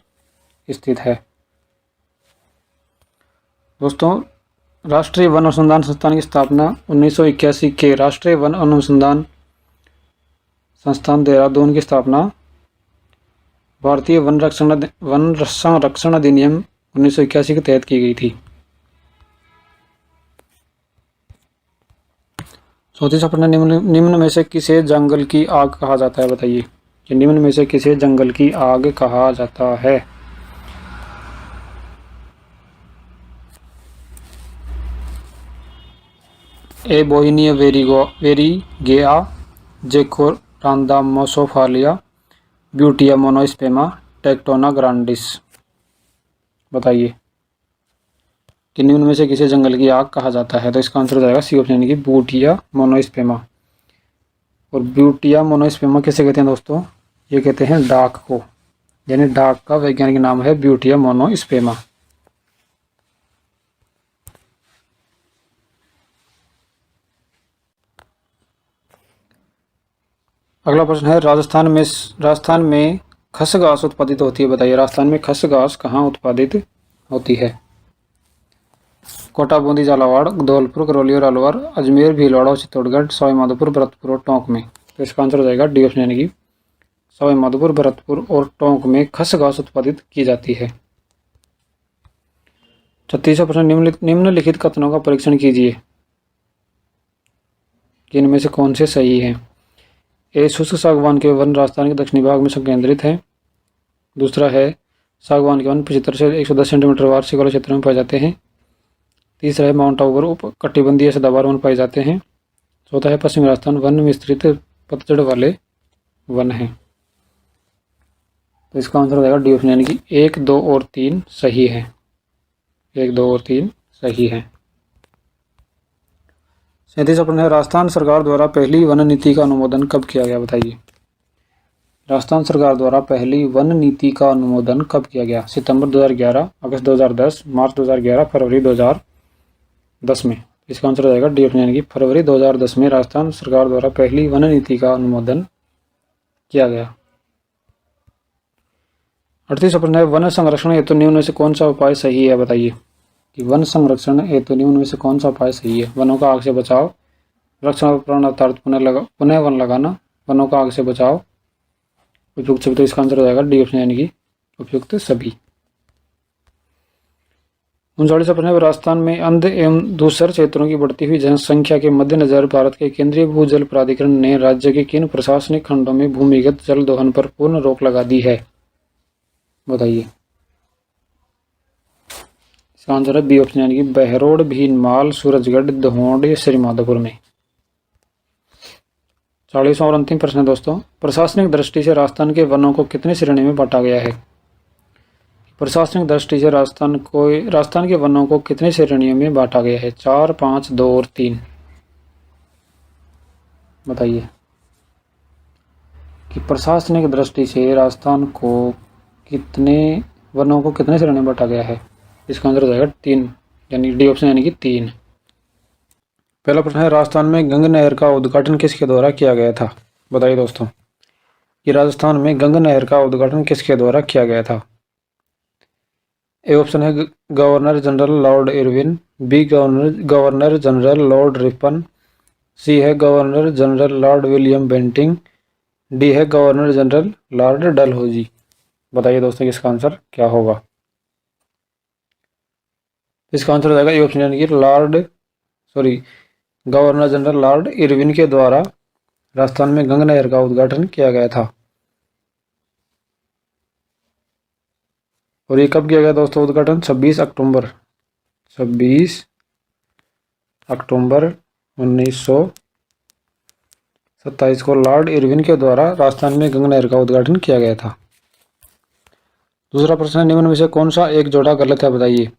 स्थित है। दोस्तों, राष्ट्रीय वन अनुसंधान संस्थान की स्थापना 1981 के राष्ट्रीय वन अनुसंधान संस्थान देहरादून की स्थापना भारतीय वन संरक्षण अधिनियम 1981 के तहत की गई थी। चौथी सपना, निम्न में से किसे जंगल की आग कहा जाता है? बताइए कि निम्न में से किसे जंगल की आग कहा जाता है? ए बोहिनिया वेरीगेआ, जेकोरांदा मोसोफालिया, ब्यूटिया मोनोस्पेमा, टेक्टोना ग्रांडिस। बताइए कि निम्न में से किसे जंगल की आग कहा जाता है? तो इसका आंसर हो जाएगा सी ऑप्शन यानी कि ब्यूटिया मोनोस्पेमा। और ब्यूटिया मोनोस्पेमा किसे कहते हैं दोस्तों? ये कहते हैं डाक को, यानी डाक का वैज्ञानिक नाम है ब्यूटिया मोनोस्पेमा। अगला प्रश्न है, राजस्थान में खसगास उत्पादित होती है? बताइए राजस्थान में खसगास कहाँ उत्पादित होती है? कोटा, बूंदी, झालावाड़, धौलपुर, करौली और अलवर, अजमेर, भीलवाड़ा, चित्तौड़गढ़, सवाईमाधोपुर, भरतपुर और टोंक में। तो इसका आंसर हो जाएगा डी ऑप्शन यानी कि सवाईमाधोपुर, भरतपुर और टोंक में खसगास उत्पादित की जाती है। 36वां प्रश्न, निम्नलिखित कथनों का परीक्षण कीजिए कि इनमें से कौन से सही हैं? ए, शुष्क सागवान के वन राजस्थान के दक्षिणी भाग में संकेंद्रित हैं। दूसरा है, सागवान के वन 75 से 110 सेंटीमीटर वार्षिक वाले क्षेत्र में पाए जाते हैं। तीसरा है, माउंट आबू पर उपोष्णकटिबंधीय सदाबहार वन पाए जाते हैं। चौथा है, पश्चिमी राजस्थान वन विस्तृत पतझड़ वाले वन हैं। तो इसका आंसर हो जाएगा डी ऑप्शन यानी कि 1, 2 और 3 सही है। 1, 2 और 3 सही है। 37वां प्रश्न है, राजस्थान सरकार द्वारा पहली वन नीति का अनुमोदन कब किया गया? बताइए राजस्थान सरकार द्वारा पहली वन नीति का अनुमोदन कब किया गया? सितंबर 2011, अगस्त 2010, मार्च 2011, फरवरी 2010 में। इसका आंसर हो जाएगा डी ऑप्शन यानी कि फरवरी 2010 में राजस्थान सरकार द्वारा पहली वन नीति का अनुमोदन किया गया। 38वां प्रश्न है, वन संरक्षण हेतु निम्न में से कौन सा उपाय सही है? बताइए कि वन संरक्षण हेतु निम्न में से कौन सा उपाय सही है? वनों का आग से बचाव, रक्षण अर्थात पुनः वन लगाना, वनों का आग से बचाव, उपयुक्त सभी। तो इसका आंसर हो जाएगा डी ऑप्शन यानी कि उपयुक्त सभी। 39वां प्रश्न, राजस्थान में अंध एवं धूसर क्षेत्रों की बढ़ती हुई जनसंख्या के मद्देनजर भारत के केंद्रीय भूजल प्राधिकरण ने राज्य के किन प्रशासनिक खंडों में भूमिगत जल दोहन पर पूर्ण रोक लगा दी है? बताइए इसका आंसर है बी ऑप्शन यानी कि बहरोड, भीनमाल, सूरजगढ़, दहोंड या श्रीमाधोपुर में। 40वां और अंतिम प्रश्न है दोस्तों, प्रशासनिक दृष्टि से राजस्थान के वनों को कितनी श्रेणी में बांटा गया है? प्रशासनिक दृष्टि से राजस्थान के वनों को कितनी श्रेणियों में बांटा गया है? 4, 5, 2 और 3। बताइए कि प्रशासनिक दृष्टि से राजस्थान को वनों को कितने श्रेणी में बांटा गया है? इसका आंसर हो जाएगा 3, यानी डी ऑप्शन यानी कि 3। पहला प्रश्न है, राजस्थान में गंगा नहर का उद्घाटन किसके द्वारा किया गया था? बताइए दोस्तों कि राजस्थान में गंगा नहर का उद्घाटन किसके द्वारा किया गया था? ए ऑप्शन है governor general Lord Irwin, B governor general Lord Ripon, C है governor general Lord William Bentinck, D है गवर्नर जनरल लॉर्ड डलहौजी। बताइए दोस्तों इसका आंसर क्या होगा? इसका आंसर हो जाएगा ए ऑप्शन यानी कि गवर्नर जनरल लॉर्ड इरविन के द्वारा राजस्थान में गंगा नहर का उद्घाटन किया गया था। और ये कब किया गया दोस्तों उद्घाटन? 26 अक्टूबर 1927 को लॉर्ड इरविन के द्वारा राजस्थान में गंगा नहर का उद्घाटन किया गया था। दूसरा प्रश्न, निम्न में से कौन सा एक जोड़ा गलत है? बताइए।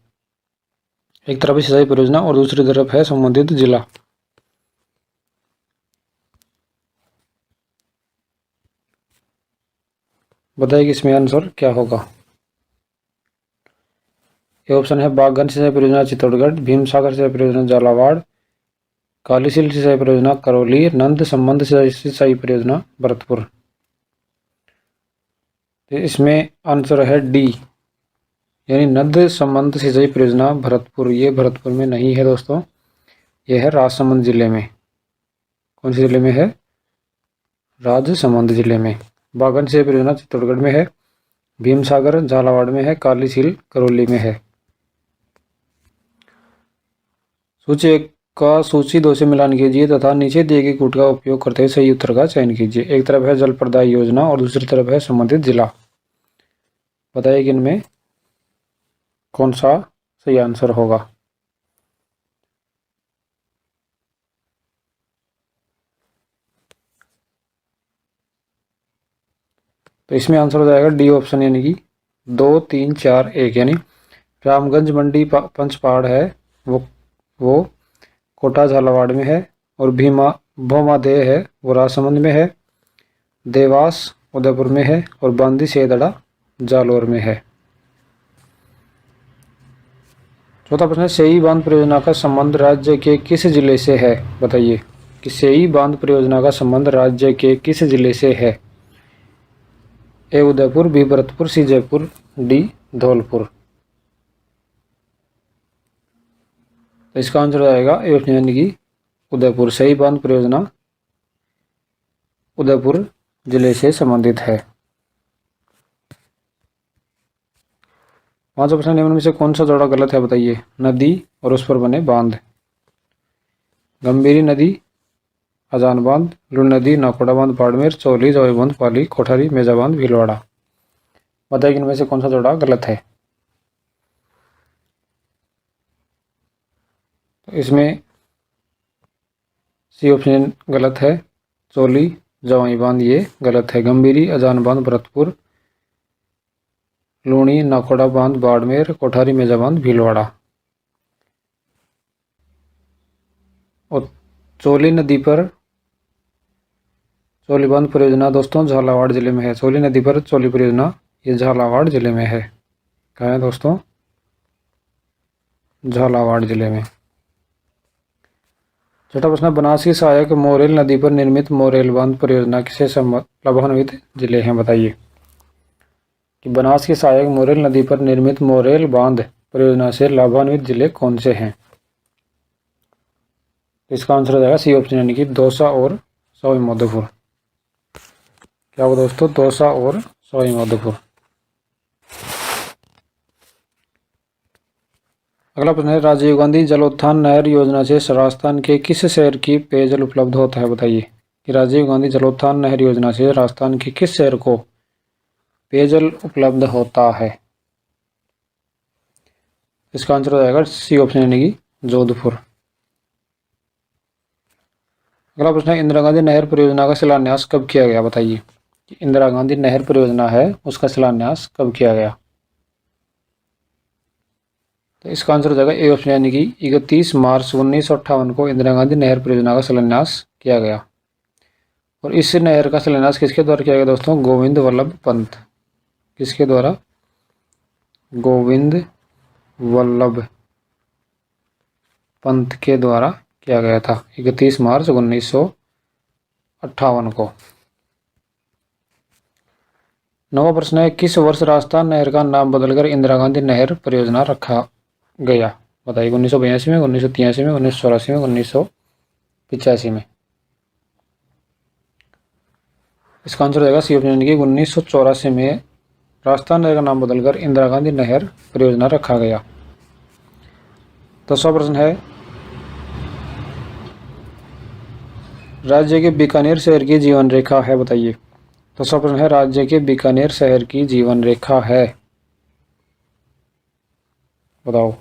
एक तरफ है सिंचाई परियोजना और दूसरी तरफ है संबंधित जिला। बताइए कि इसमें आंसर क्या होगा? ये ऑप्शन है बागन सिंचाई परियोजना चित्तौड़गढ़, भीमसागर सिंचाई परियोजना झालावाड़, कालीसिल सिंचाई परियोजना करौली, नंद संबंध सिंचाई परियोजना भरतपुर। तो इसमें आंसर है डी, यानी नंद संबंध सिंचाई परियोजना भरतपुर। ये भरतपुर में नहीं है दोस्तों, यह है राजसमंद जिले में। कौन से जिले में है? राजसमंद जिले में। बागन सिंचाई परियोजना चित्तौड़गढ़ में है, भीमसागर झालावाड़ में है, कालीसिल करौली में है। सूची 1 का सूची 2 से मिलान कीजिए तथा नीचे दिए गए कूट का उपयोग करते हुए सही उत्तर का चयन कीजिए। एक तरफ है जल प्रदाय योजना और दूसरी तरफ है संबंधित जिला। बताइए कि इनमें कौन सा सही आंसर होगा। तो इसमें आंसर हो जाएगा डी ऑप्शन, यानी कि 2, 3, 4, 1। यानी रामगंज मंडी पंचपहाड़ है वो कोटा झालावाड़ में है, और भौमादेह है वो राजसमंद में है, देवास उदयपुर में है, और बांदी सेदड़ा जालोर में है। चौथा प्रश्न है सेई बांध परियोजना का संबंध राज्य के किस जिले से है? बताइए कि सेई बांध परियोजना का संबंध राज्य के किस जिले से है? ए उदयपुर, बी भरतपुर, सी जयपुर, डी धौलपुर। तो इसका आंसर आएगा ए ऑप्शन, यानी कि उदयपुर। सही बांध परियोजना उदयपुर जिले से संबंधित है। पांचवा प्रश्न, निम्न में से कौन सा जोड़ा गलत है? बताइए। नदी और उस पर बने बांध। गंभीरी नदी, अजान बांध, लुण नदी, नाकोड़ा बांध बाड़मेर, चौली, जवाई बांध पाली, कोठारी, मेजा बांध भीलवाड़ा। बताइए कि इनमें से कौन सा जोड़ा गलत है। तो इसमें सी ऑप्शन गलत है, चौली जवाई बांध ये गलत है। गंभीरी, अजान बांध भरतपुर, लूणी नाकोड़ा बांध बाड़मेर, कोठारी मेजा बांध भीलवाड़ा। और चौली नदी पर चौली बांध परियोजना दोस्तों झालावाड़ जिले में है। चौली नदी पर चौली परियोजना ये झालावाड़ जिले में है। कहाँ है दोस्तों? झालावाड़ जिले में। छठा प्रश्न, बनास की सहायक मोरेल नदी पर निर्मित मोरेल बांध परियोजना किसे लाभान्वित जिले हैं? बताइए कि बनास की सहायक मोरेल नदी पर निर्मित मोरेल बांध परियोजना से लाभान्वित जिले कौन से हैं? इसका आंसर हो जाएगा सी ऑप्शन, यानी कि दौसा और सवाई माधोपुर। क्या होगा दोस्तों? दौसा और सवाई माधोपुर। अगला प्रश्न है, राजीव गांधी जलोत्थान नहर योजना से राजस्थान के किस शहर की पेयजल उपलब्ध होता है? बताइए कि राजीव गांधी जलोत्थान नहर योजना से राजस्थान के किस शहर को पेयजल उपलब्ध होता है? इसका आंसर हो जाएगा सी ऑप्शन, यानी कि जोधपुर। अगला प्रश्न है, इंदिरा गांधी नहर परियोजना का शिलान्यास कब किया गया? बताइए कि इंदिरा गांधी नहर परियोजना है उसका शिलान्यास कब किया गया? तो इसका आंसर हो जाएगा ए ऑप्शन, यानी कि 31 मार्च 1958 को इंदिरा गांधी नहर परियोजना का शिलान्यास किया गया। और इस नहर का शिलान्यास किसके द्वारा किया गया दोस्तों? गोविंद वल्लभ पंत। किसके द्वारा? गोविंद वल्लभ पंत के द्वारा किया गया था 31 मार्च 1958 को। नवा प्रश्न है, किस वर्ष राजस्थान नहर का नाम बदलकर इंदिरा गांधी नहर परियोजना रखा गया? बताइए। 1982 में, 1983 में, 1984 में, 1985 में। इसका आंसर हो जाएगा सी ऑप्शन, यानी कि 1984 में राजस्थान नहर का नाम बदलकर इंदिरा गांधी नहर परियोजना रखा गया। 10वां प्रश्न है, राज्य के बीकानेर शहर की जीवन रेखा है। बताइए। 10वां प्रश्न है, राज्य के बीकानेर शहर की जीवन रेखा है। बताओ।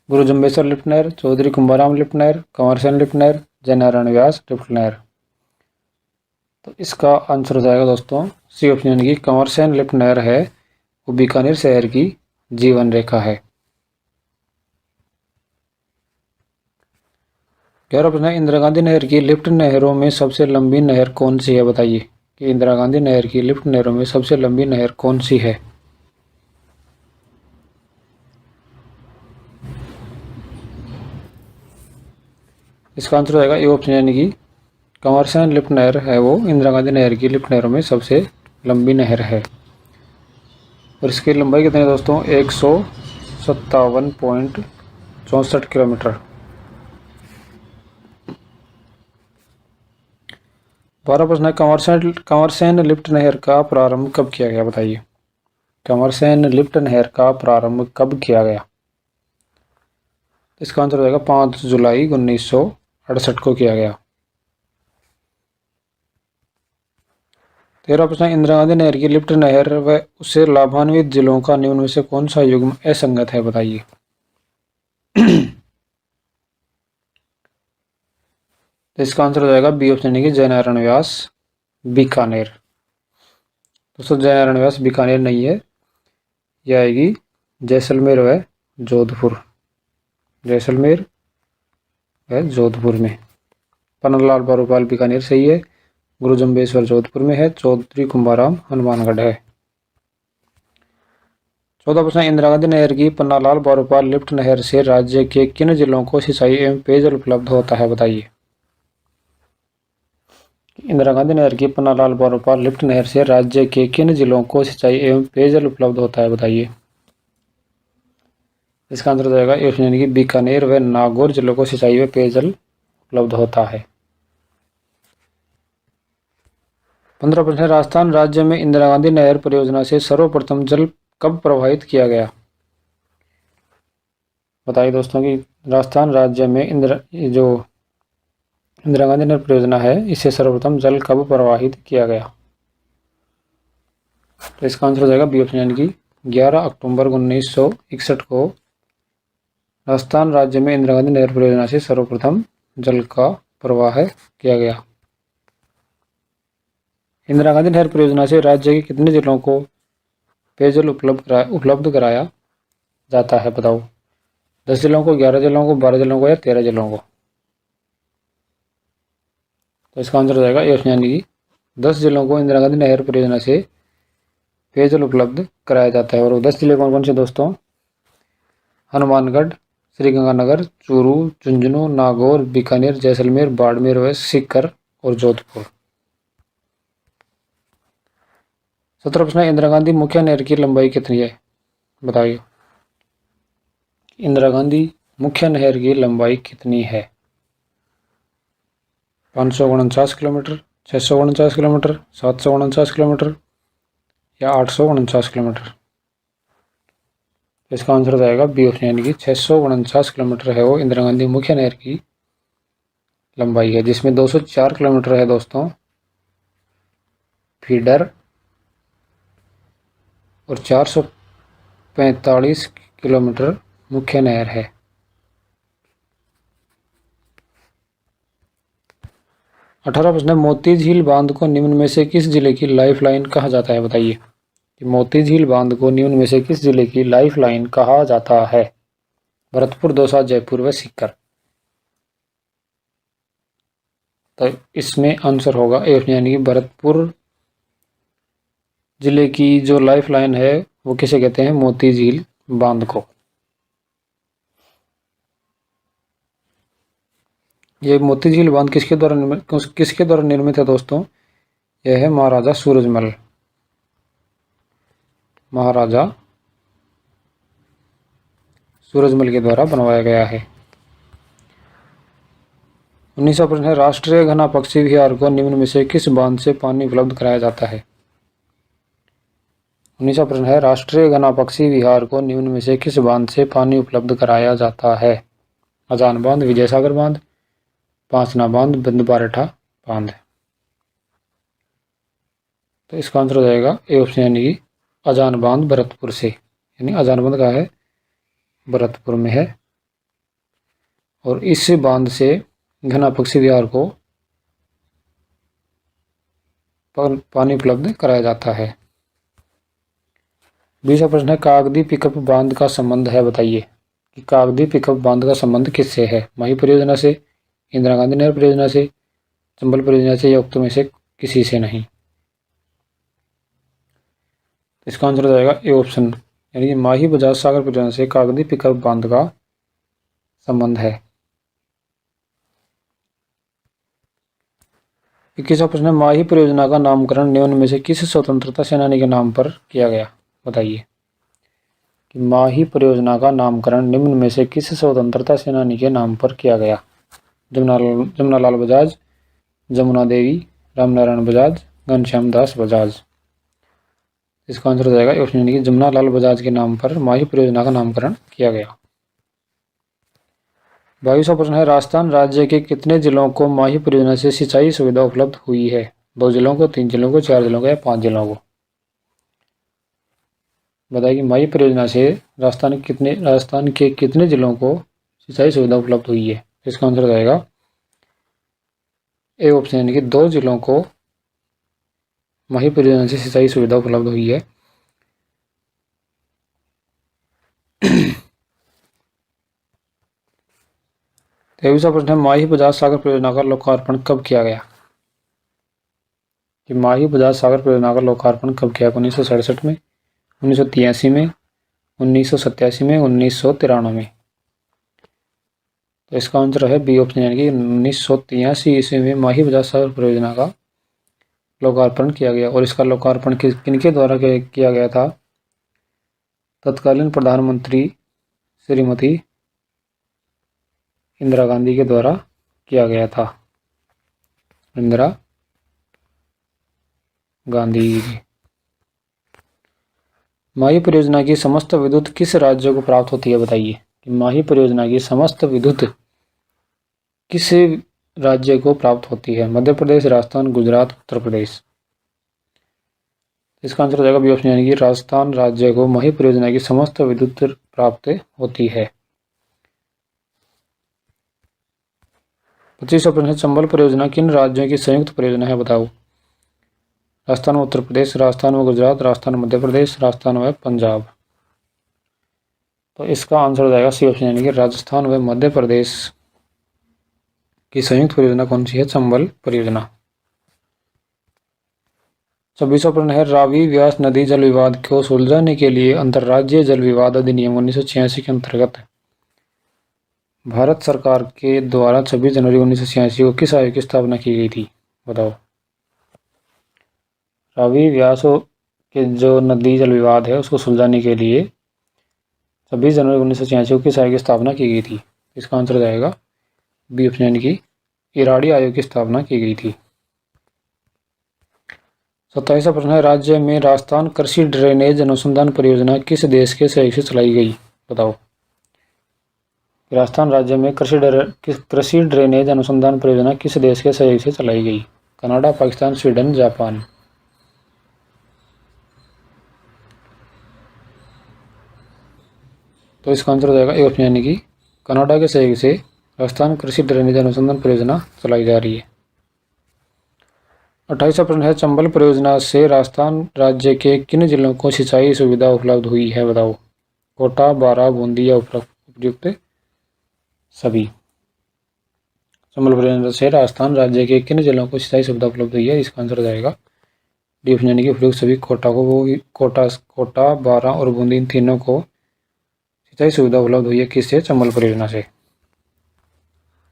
गुरु जम्बेश्वर लिफ्ट नहर, चौधरी कुंभाराम लिफ्ट नहर, कंवर सेन लिफ्ट नहर, जयनारायण व्यास लिफ्ट नहर। तो इसका आंसर हो जाएगा दोस्तों सी ऑप्शन, यानी कि कंवर सेन लिफ्ट नहर है वो बीकानेर शहर की जीवन रेखा है। 11वां प्रश्न है, इंदिरा गांधी नहर की लिफ्ट नहरों में सबसे लंबी नहर कौन सी है? बताइए कि इंदिरा गांधी नहर की लिफ्ट नहरों में सबसे लंबी नहर कौन सी है? इसका आंसर हो जाएगा ए ऑप्शन, यानी कि कंवरसेन लिफ्ट नहर है वो इंदिरा गांधी नहर की लिफ्ट नहरों में सबसे लंबी नहर है। और इसकी लंबाई कितनी है दोस्तों? 157.64 किलोमीटर। 12 प्रश्न है, कंवरसेन लिफ्ट नहर का प्रारंभ कब किया गया? बताइए, कंवरसेन लिफ्ट नहर का प्रारंभ कब किया गया? इसका आंसर हो जाएगा 5 जुलाई 1968 को किया गया। 13 प्रश्न, इंदिरा गांधी नहर की लिफ्ट नहर व उससे लाभान्वित जिलों का निम्न में से कौन सा युग्म असंगत है? बताइए। तो इसका आंसर हो जाएगा बी ऑप्शन, यानी कि जयनारायण व्यास बीकानेर। दोस्तों जयनारायण व्यास बीकानेर नहीं है, यह आएगी जैसलमेर व जोधपुर। जैसलमेर व जोधपुर में। पन्नालाल बारोपाल बीकानेर सही है। गुरु जम्बेश्वर जोधपुर में है। चौधरी कुंभाराम हनुमानगढ़ है। 14 प्रश्न, इंदिरा गांधी नहर की पन्नालाल बारोपाल लिफ्ट नहर से राज्य के किन जिलों को सिंचाई एवं पेयजल उपलब्ध होता है? बताइए। इंदिरा गांधी नहर की पन्नालाल बारोपाल लिफ्ट नहर से राज्य के किन जिलों को सिंचाई एवं पेयजल उपलब्ध होता है? बताइए। इसका आंसर हो जाएगा ए ऑप्शन, यानी कि बीकानेर व नागौर जिलों को सिंचाई व पेयजल उपलब्ध होता है। 15 प्रश्न, राजस्थान राज्य में इंदिरा गांधी नहर परियोजना से सर्वप्रथम जल कब प्रवाहित किया गया? बताइए दोस्तों कि राजस्थान राज्य में इंदिरा गांधी नहर परियोजना है, इससे सर्वप्रथम जल कब प्रवाहित किया गया? तो इसका आंसर हो जाएगा बी ऑप्शन, यानी कि 11 अक्टूबर 1961 को राजस्थान राज्य में इंदिरा गांधी नहर परियोजना से सर्वप्रथम जल का प्रवाह किया गया। इंदिरा गांधी नहर परियोजना से राज्य के कितने जिलों को पेयजल उपलब्ध कराया जाता है? बताओ। 10 जिलों को, 11 जिलों को, 12 जिलों को या 13 जिलों को? तो इसका आंसर हो जाएगा ए ऑप्शन, यानी कि 10 जिलों को इंदिरा गांधी नहर परियोजना से पेयजल उपलब्ध कराया जाता है। और 10 जिले कौन कौन से दोस्तों? हनुमानगढ़, श्रीगंगानगर, चूरू, झुंझुनू, नागौर, बीकानेर, जैसलमेर, बाड़मेर व सीकर और जोधपुर। 17 प्रश्न, इंदिरा गांधी मुख्य नहर की लंबाई कितनी है? बताइए। इंदिरा गांधी मुख्य नहर की लंबाई कितनी है? 549 किलोमीटर, 649 किलोमीटर, 749 किलोमीटर या 849 किलोमीटर? इसका आंसर हो जाएगा बी ऑप्शन, यानी कि 649 किलोमीटर है वो इंदिरा गांधी मुख्य नहर की लंबाई है, जिसमें 204 किलोमीटर है दोस्तों फीडर और 445 किलोमीटर मुख्य नहर है। 18 प्रश्न, मोती झील बांध को निम्न में से किस जिले की लाइफलाइन कहा जाता है? बताइए कि मोती झील बांध को निम्न में से किस जिले की लाइफलाइन कहा जाता है? भरतपुर, दौसा, जयपुर व सीकर। तो इसमें आंसर होगा ए ऑप्शन, यानी कि भरतपुर जिले की जो लाइफलाइन है वो किसे कहते हैं? मोती झील बांध को। ये मोती झील बांध किसके द्वारा निर्मित है दोस्तों? यह है महाराजा सूरजमल। महाराजा सूरजमल के द्वारा बनवाया गया है। 19वां प्रश्न है, राष्ट्रीय घना पक्षी विहार को निम्न में से किस बांध से पानी उपलब्ध कराया जाता है? 19वां प्रश्न है, राष्ट्रीय घना पक्षी विहार को निम्न में से किस बांध से पानी उपलब्ध कराया जाता है? अजान बांध, विजय सागर बांध, पांचना बांध, बिंदुपारेठा बांध। तो इसका आंसर हो जाएगा ए ऑप्शन, यानी कि अजान बांध भरतपुर से, यानी अजान बांध कहाँ है? भरतपुर में है। और इस बांध से घना पक्षी विहार को पानी उपलब्ध कराया जाता है। 20वां प्रश्न है, कागदी पिकअप बांध का संबंध है? बताइए कि कागदी पिकअप बांध का संबंध किससे है? माही परियोजना से, इंदिरा गांधी नहर परियोजना से, चंबल परियोजना से या उक्त में से किसी से नहीं? इसका आंसर हो जाएगा ए ऑप्शन, यानी कि माही बजाज सागर परियोजना से कागदी पिकअप बांध का संबंध है। 21वां प्रश्न है, माही परियोजना का नामकरण निम्न में से किस स्वतंत्रता सेनानी के नाम पर किया गया? बताइए कि माही परियोजना का नामकरण निम्न में से किस स्वतंत्रता सेनानी के नाम पर किया गया? जमुनालाल बजाज, जमुना देवी, रामनारायण बजाज, घनश्याम दास बजाज। इसका आंसर हो जाएगा ऑप्शन यानी कि जमुनालाल बजाज के नाम पर माही परियोजना का नामकरण किया गया। 22वां प्रश्न है, राजस्थान राज्य के कितने जिलों को माही परियोजना से सिंचाई सुविधा उपलब्ध हुई है? 2 जिलों को, 3 जिलों को, 4 जिलों को या 5 जिलों को? बताइए कि माही परियोजना से राजस्थान के कितने जिलों को सिंचाई सुविधा उपलब्ध हुई है? इसका आंसर हो जाएगा ए ऑप्शन यानी कि 2 जिलों को माही परियोजना से सिंचाई सुविधा उपलब्ध हुई है। 23वां प्रश्न है, माही बजाज सागर परियोजना का लोकार्पण कब किया गया? कि माही बजाज सागर परियोजना का लोकार्पण कब किया? 1967 में, 1983 में, 1987 में, 1993 में? तो इसका आंसर है बी ऑप्शन यानी कि 1983 ईस्वी में माही बजाज सागर परियोजना का लोकार्पण किया गया। और इसका लोकार्पण किनके द्वारा किया गया था? तत्कालीन प्रधानमंत्री श्रीमती इंदिरा गांधी के द्वारा किया गया था। इंदिरा गांधी। माही परियोजना की समस्त विद्युत किस राज्य को प्राप्त होती है? बताइए कि माही परियोजना की समस्त विद्युत किस राज्य को प्राप्त होती है? मध्य प्रदेश, राजस्थान, गुजरात, उत्तर प्रदेश? इसका आंसर हो जाएगा बी ऑप्शन यानी कि राजस्थान राज्य को माही परियोजना की समस्त विद्युत प्राप्त होती है। 25वां प्रश्न, चंबल परियोजना किन राज्यों की संयुक्त परियोजना है? बताओ। राजस्थान व उत्तर प्रदेश, राजस्थान व गुजरात, राजस्थान मध्य प्रदेश, राजस्थान व पंजाब? तो इसका आंसर हो जाएगा सी ऑप्शन यानी कि राजस्थान व मध्य प्रदेश की संयुक्त परियोजना कौन सी है? चंबल परियोजना। 26वां प्रश्न है, रावी व्यास नदी जल विवाद को सुलझाने के लिए अंतर्राज्यीय जल विवाद अधिनियम 1986 के अंतर्गत भारत सरकार के द्वारा 26 जनवरी 1986 को किस आयोग की स्थापना की गई थी? बताओ। रावी व्यास के जो नदी जल विवाद है उसको सुलझाने के लिए 26 जनवरी 1986 को किस आयोग की स्थापना की गई थी? इसका आंसर हो जाएगा बी ऑप्शन यानी कि इराड़ी आयोग की स्थापना की गई थी। 27वां प्रश्न है, राज्य में राजस्थान कृषि ड्रेनेज अनुसंधान परियोजना किस देश के सहयोग से चलाई गई? बताओ। राजस्थान राज्य में कृषि ड्रेनेज अनुसंधान परियोजना किस देश के सहयोग से चलाई गई? Canada, Pakistan, Sweden, Japan? तो इसका आंसर हो जाएगा ए ऑप्शन यानी कि कनाडा के सहयोग से राजस्थान कृषि ड्रेनेज अनुसंधान परियोजना चलाई जा रही है। 28वां प्रश्न है, चंबल परियोजना से राजस्थान राज्य के किन जिलों को सिंचाई सुविधा उपलब्ध हुई है? बताओ। कोटा, बारां, बूंदी या उपयुक्त सभी? चंबल परियोजना से राजस्थान राज्य के किन जिलों को सिंचाई सुविधा उपलब्ध हुई है? इसका आंसर हो जाएगा डी ऑप्शन यानी कि उपयुक्त सभी। कोटा, बारां और बूंदी, इन तीनों को सिंचाई सुविधा उपलब्ध हुई है किससे? चंबल परियोजना से।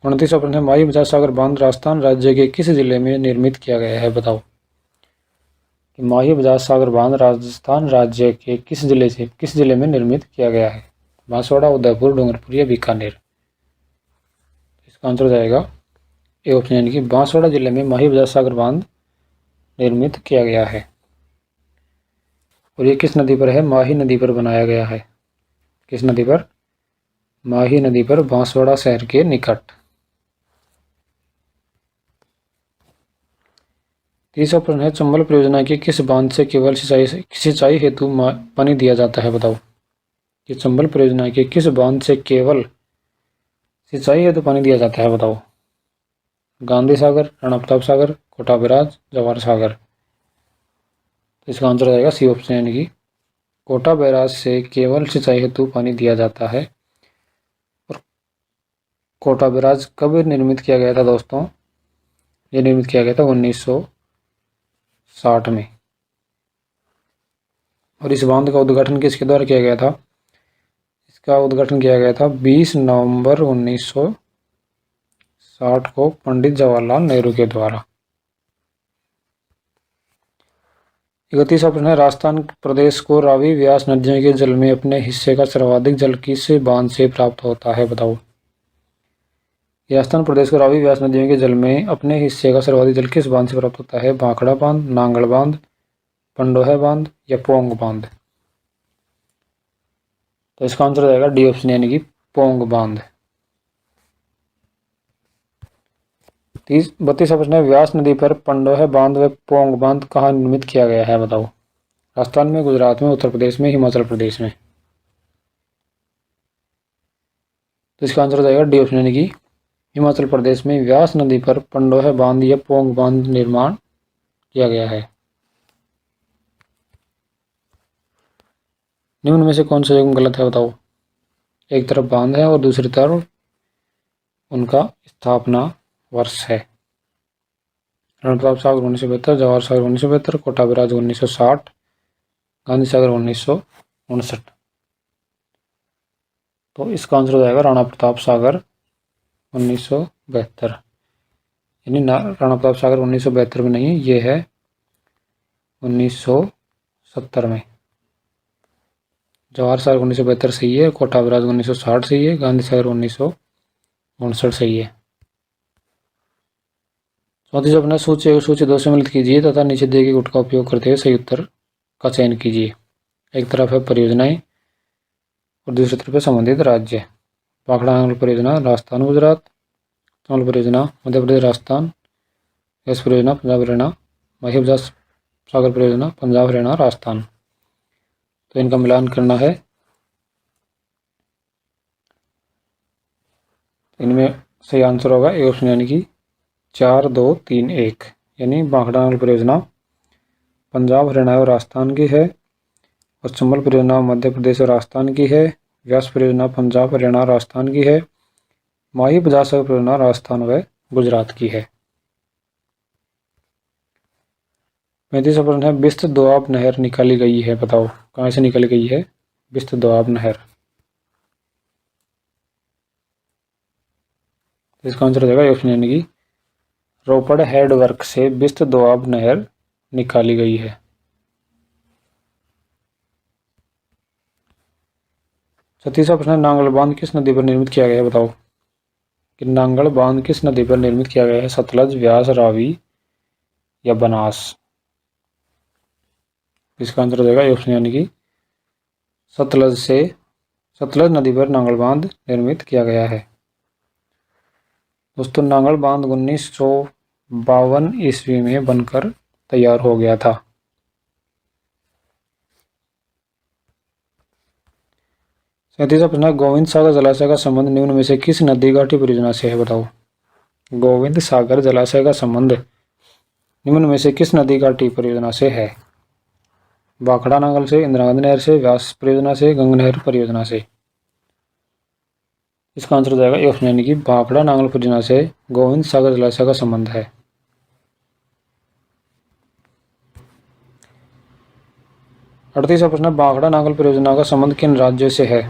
29वां प्रश्न है, माही बजाज सागर बांध राजस्थान राज्य के किस जिले में निर्मित किया गया है? बताओ कि माही बजाज सागर बांध राजस्थान राज्य के किस जिले में निर्मित किया गया है? बांसवाड़ा, उदयपुर, डूंगरपुर या बीकानेर? इसका आंसर हो जाएगा ए ऑप्शन यानी कि बांसवाड़ा जिले में माही बजाज सागर बांध निर्मित किया गया है। और ये किस नदी पर है? माही नदी पर बनाया गया है। किस नदी पर? माही नदी पर, बांसवाड़ा शहर के निकट। 30वां प्रश्न है, चंबल परियोजना के किस बांध से केवल सिंचाई हेतु पानी दिया जाता है? बताओ कि चंबल परियोजना के किस बांध से केवल सिंचाई हेतु पानी दिया जाता है? बताओ। गांधी सागर, राणा प्रताप सागर, कोटा बैराज, जवाहर सागर? तो इसका आंसर हो जाएगा सी ऑप्शन यानी कि कोटा बैराज से केवल सिंचाई हेतु पानी दिया जाता है। और कोटा बैराज कब निर्मित किया गया था दोस्तों? ये निर्मित किया गया था 1960 में। और इस बांध का उद्घाटन किसके द्वारा किया गया था? इसका उद्घाटन किया गया था 20 नवंबर 1960 को पंडित जवाहरलाल नेहरू के द्वारा। 31वां प्रश्न है, राजस्थान प्रदेश को रावी व्यास नदियों के जल में अपने हिस्से का सर्वाधिक जल किस बांध से प्राप्त होता है, बताओ। राजस्थान प्रदेश को रावी व्यास नदियों के जल में अपने हिस्से का सर्वाधिक जल किस बांध से प्राप्त होता है? भाखड़ा बांध, नांगल बांध, पंडोह बांध या पोंग बांध। तो इसका आंसर हो जाएगा डी ऑप्शन यानी कि पोंग बांध। 32वां प्रश्न है, व्यास नदी पर पंडोह बांध व पोंग बांध कहाँ निर्मित किया गया है, बताओ। राजस्थान में, गुजरात में, उत्तर प्रदेश में, हिमाचल प्रदेश में। तो इसका आंसर हो जाएगा डी ऑप्शन यानी कि हिमाचल प्रदेश में व्यास नदी पर पंडोह बांध या पोंग बांध निर्माण किया गया है। निम्न में से कौन सा युग्म गलत है, बताओ। एक तरफ बांध है और दूसरी तरफ उनका स्थापना वर्ष है। रण प्रताप सागर 1972, जवाहर सागर 1972, कोटा बैराज 1960, गांधी सागर 1959। तो इसका आंसर हो जाएगा राणा प्रताप सागर 1972। यानी राणा प्रताप सागर 1972 में नहीं, ये है 1970 में। जवाहर सागर 1972 सही है, कोटा बैराज 1960 सही है, गांधी सागर 1959 सही है। 34 अपना सूची 2 से मिलित कीजिए तथा नीचे दिए गए गुट का उपयोग करते हुए सही उत्तर का चयन कीजिए। एक तरफ है परियोजनाएं और दूसरी तरफ है संबंधित राज्य। भाखड़ा नांगल परियोजना राजस्थान गुजरात, चमल परियोजना मध्य प्रदेश राजस्थान, यश परियोजना पंजाब हरियाणा, माही बजाज सागर परियोजना पंजाब हरियाणा राजस्थान। तो इनका मिलान करना है। इनमें सही आंसर होगा ए ऑप्शन यानी कि 4, 2, 3, 1। यानी भाखड़ा नांगल परियोजना पंजाब हरियाणा और राजस्थान की है और चंबल परियोजना मध्य प्रदेश और राजस्थान की है। व्यास परियोजना पंजाब हरियाणा राजस्थान की है। माही बजाज सागर परियोजना राजस्थान व गुजरात की है। 35वां प्रश्न है, बिस्त दोआब नहर निकाली गई है, बताओ कहाँ से निकाली गई है बिस्त दोआब नहर। इसका आंसर हो जाएगा ऑप्शन यानी कि रोपड़ हेड वर्क से बिस्त दोआब नहर निकाली गई है। 36वां प्रश्न, नांगल बांध किस नदी पर निर्मित किया गया है, बताओ कि नांगल बांध किस नदी पर निर्मित किया गया है? सतलज, व्यास, रावी या बनास। इसका आंसर हो जाएगा ऑप्शन यानी कि सतलज नदी पर नांगल बांध निर्मित किया गया है। दोस्तों, नांगल बांध 1952 ईस्वी में बनकर तैयार हो गया था। 37वां प्रश्न, गोविंद सागर जलाशय का संबंध निम्न में से किस नदी घाटी परियोजना से है, बताओ। गोविंद सागर जलाशय का संबंध निम्न में से किस नदी घाटी परियोजना से है? भाखड़ा नांगल से, इंदिरा गांधी नहर से, व्यास परियोजना से, गंगा नहर परियोजना से। इसका आंसर हो जाएगा ऑप्शन यानी कि भाखड़ा नांगल परियोजना से गोविंद सागर जलाशय का संबंध है। 38वां प्रश्न, भाखड़ा नांगल परियोजना का संबंध किन राज्यों से है?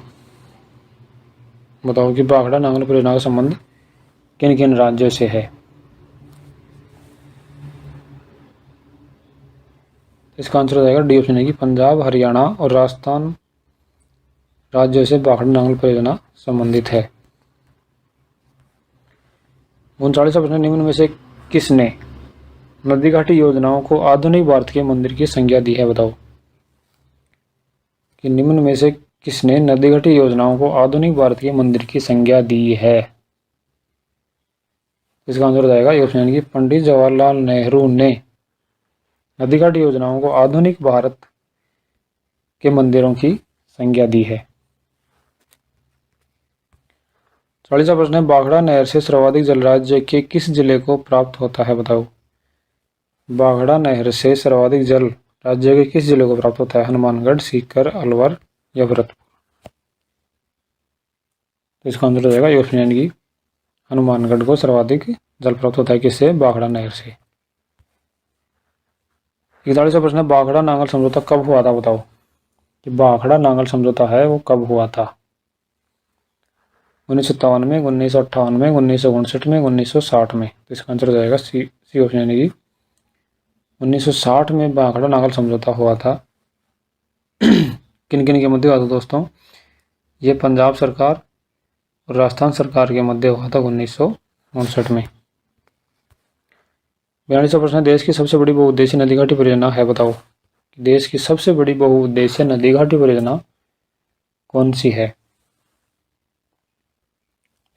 बताओ कि भाखड़ा नांगल परियोजना का संबंध किन किन राज्यों से है। इसका आंसर हो जाएगा डी ऑप्शन है कि पंजाब, हरियाणा और राजस्थान राज्यों से भाखड़ा नांगल परियोजना संबंधित है। 39वां प्रश्न, निम्न में से किसने नदी घाटी योजनाओं को आधुनिक भारत के मंदिर की संज्ञा दी है, बताओ कि निम्न में से किसने नदी घाटी योजनाओं को आधुनिक भारत के मंदिर की संज्ञा दी है? इसका आंसर हो जाएगा ऑप्शन यानी कि पंडित जवाहरलाल नेहरू ने नदी घाटी योजनाओं को आधुनिक भारत के मंदिरों की संज्ञा दी है। 40वां प्रश्न है, भाखड़ा नहर से सर्वाधिक जल राज्य के किस जिले को प्राप्त होता है, बताओ। भाखड़ा नहर से सर्वाधिक जल राज्य के किस जिले को प्राप्त होता है? हनुमानगढ़, सीकर, अलवर या भरतपुर। तो इसका आंसर हो जाएगा ऑप्शन यानी कि हनुमानगढ़ को सर्वाधिक जल प्राप्त होता है किससे? भाखड़ा नहर से। 41वां प्रश्न है, भाखड़ा नांगल समझौता कब हुआ था, बताओ कि भाखड़ा नांगल समझौता है वो कब हुआ था? 1957 में, 1958 में, 1959 में, 1960 में। तो इसका आंसर हो जाएगा सी ऑप्शन यानी कि 1960 में भाखड़ा नागल समझौता हुआ था। किन किन के मध्य हुआ था दोस्तों? ये पंजाब सरकार और राजस्थान सरकार के मध्य हुआ था 1959 में। 42वां प्रश्न, देश की सबसे बड़ी बहुउद्देशीय नदी घाटी परियोजना है, बताओ। देश की सबसे बड़ी बहुउद्देशीय नदी घाटी परियोजना कौन सी है?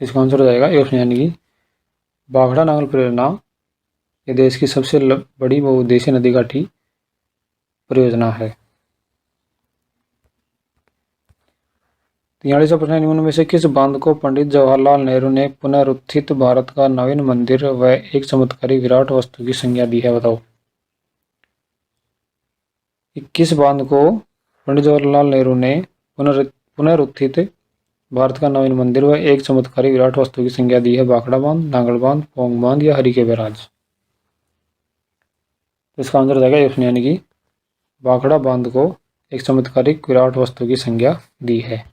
इसका आंसर हो जाएगा ए ऑप्शन यानी कि भाखड़ा नागल परियोजना। ये देश की सबसे बड़ी बहुउद्देशीय नदी घाटी परियोजना है। 43वां प्रश्न, निम्न में से किस बांध को पंडित जवाहरलाल नेहरू ने पुनरुत्थित भारत का नवीन मंदिर व एक चमत्कारी विराट वस्तु की संज्ञा दी है, बताओ। किस बांध को पंडित जवाहरलाल नेहरू ने पुनरुत्थित भारत का नवीन मंदिर व एक चमत्कारी विराट वस्तु की संज्ञा दी है? भाखड़ा बांध, नांगल बांध, पोंग बांध या हरिके बैराज? तो इसका आंसर हो जाएगा ए ऑप्शन यानी कि भाखड़ा बांध को एक चमत्कारिक विराट वस्तु की संज्ञा दी है।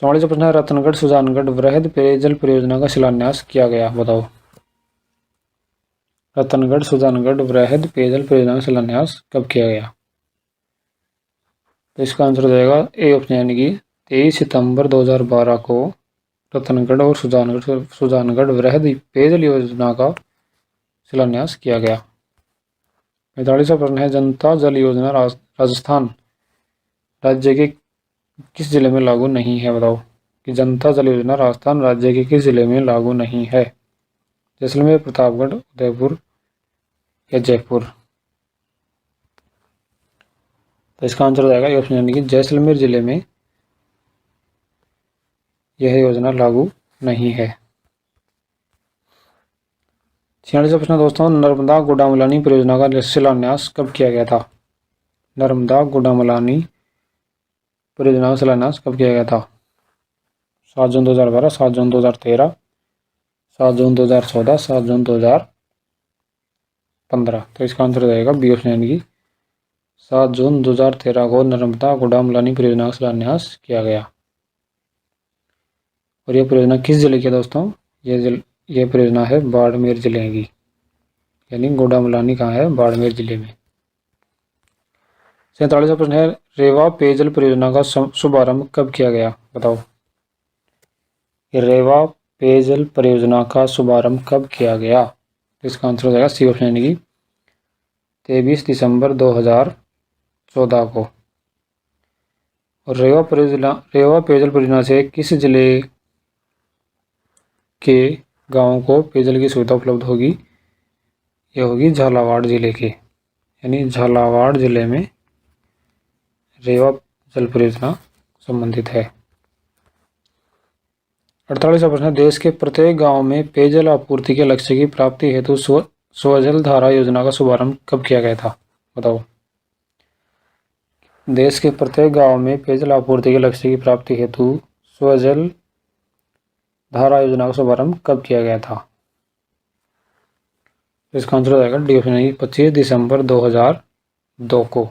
44वां प्रश्न है, रतनगढ़ सुजानगढ़ वृहद पेयजल परियोजना का शिलान्यास किया गया, बताओ। रतनगढ़ सुजानगढ़ वृहद पेयजल परियोजना का शिलान्यास कब किया गया? तो इसका आंसर हो जाएगा ए ऑप्शन यानी कि 23 सितंबर 2012 को रतनगढ़ और सुजानगढ़ वृहद पेयजल योजना का शिलान्यास किया गया। 45वां प्रश्न है, जनता जल योजना राजस्थान राज्य के किस जिले में लागू नहीं है, बताओ। कि जनता जल योजना राजस्थान राज्य के किस जिले में लागू नहीं है? जैसलमेर, प्रतापगढ़, उदयपुर या जयपुर? तो इसका आंसर हो जाएगा ए ऑप्शन यानी कि जैसलमेर जिले में यह योजना लागू नहीं है। 46वां प्रश्न दोस्तों, नर्मदा गुडामलानी परियोजना का शिलान्यास कब किया गया था? नर्मदा गुडामलानी परियोजना का शिलान्यास कब किया गया था? 7 जून 2012, 7 जून 2013, 7 जून 2014, 7 जून 2015? तो इसका आंसर हो जाएगा बी ऑप्शन यानी कि 7 जून 2013 को नर्मदा गुडामलानी परियोजना का शिलान्यास किया गया। और यह परियोजना किस जिले की है दोस्तों? यह परियोजना है बाड़मेर जिले की, यानी गुडामलानी कहाँ है? बाड़मेर जिले में। 47वां प्रश्न है, रेवा पेयजल परियोजना का शुभारंभ कब किया गया, बताओ। रेवा पेयजल परियोजना का शुभारंभ कब किया गया? तो इसका आंसर हो जाएगा सी ऑप्शन यानी कि 23 दिसंबर 2014 को। और रेवा पेयजल परियोजना से किस जिले के गांवों को पेयजल की सुविधा उपलब्ध होगी? यह होगी झालावाड़ जिले के, यानी झालावाड़ जिले में रेवा जल परियोजना संबंधित है। 48वां प्रश्न, देश के प्रत्येक गांव में पेयजल आपूर्ति के लक्ष्य की प्राप्ति हेतु स्वजल धारा योजना का शुभारंभ कब किया गया था, बताओ। देश के प्रत्येक गांव में पेयजल आपूर्ति के लक्ष्य की प्राप्ति हेतु स्वजल धारा योजना का शुभारंभ कब किया गया था? इसका आंसर हो जाएगा डी ऑप्शन यानी 25 दिसंबर 2002 को।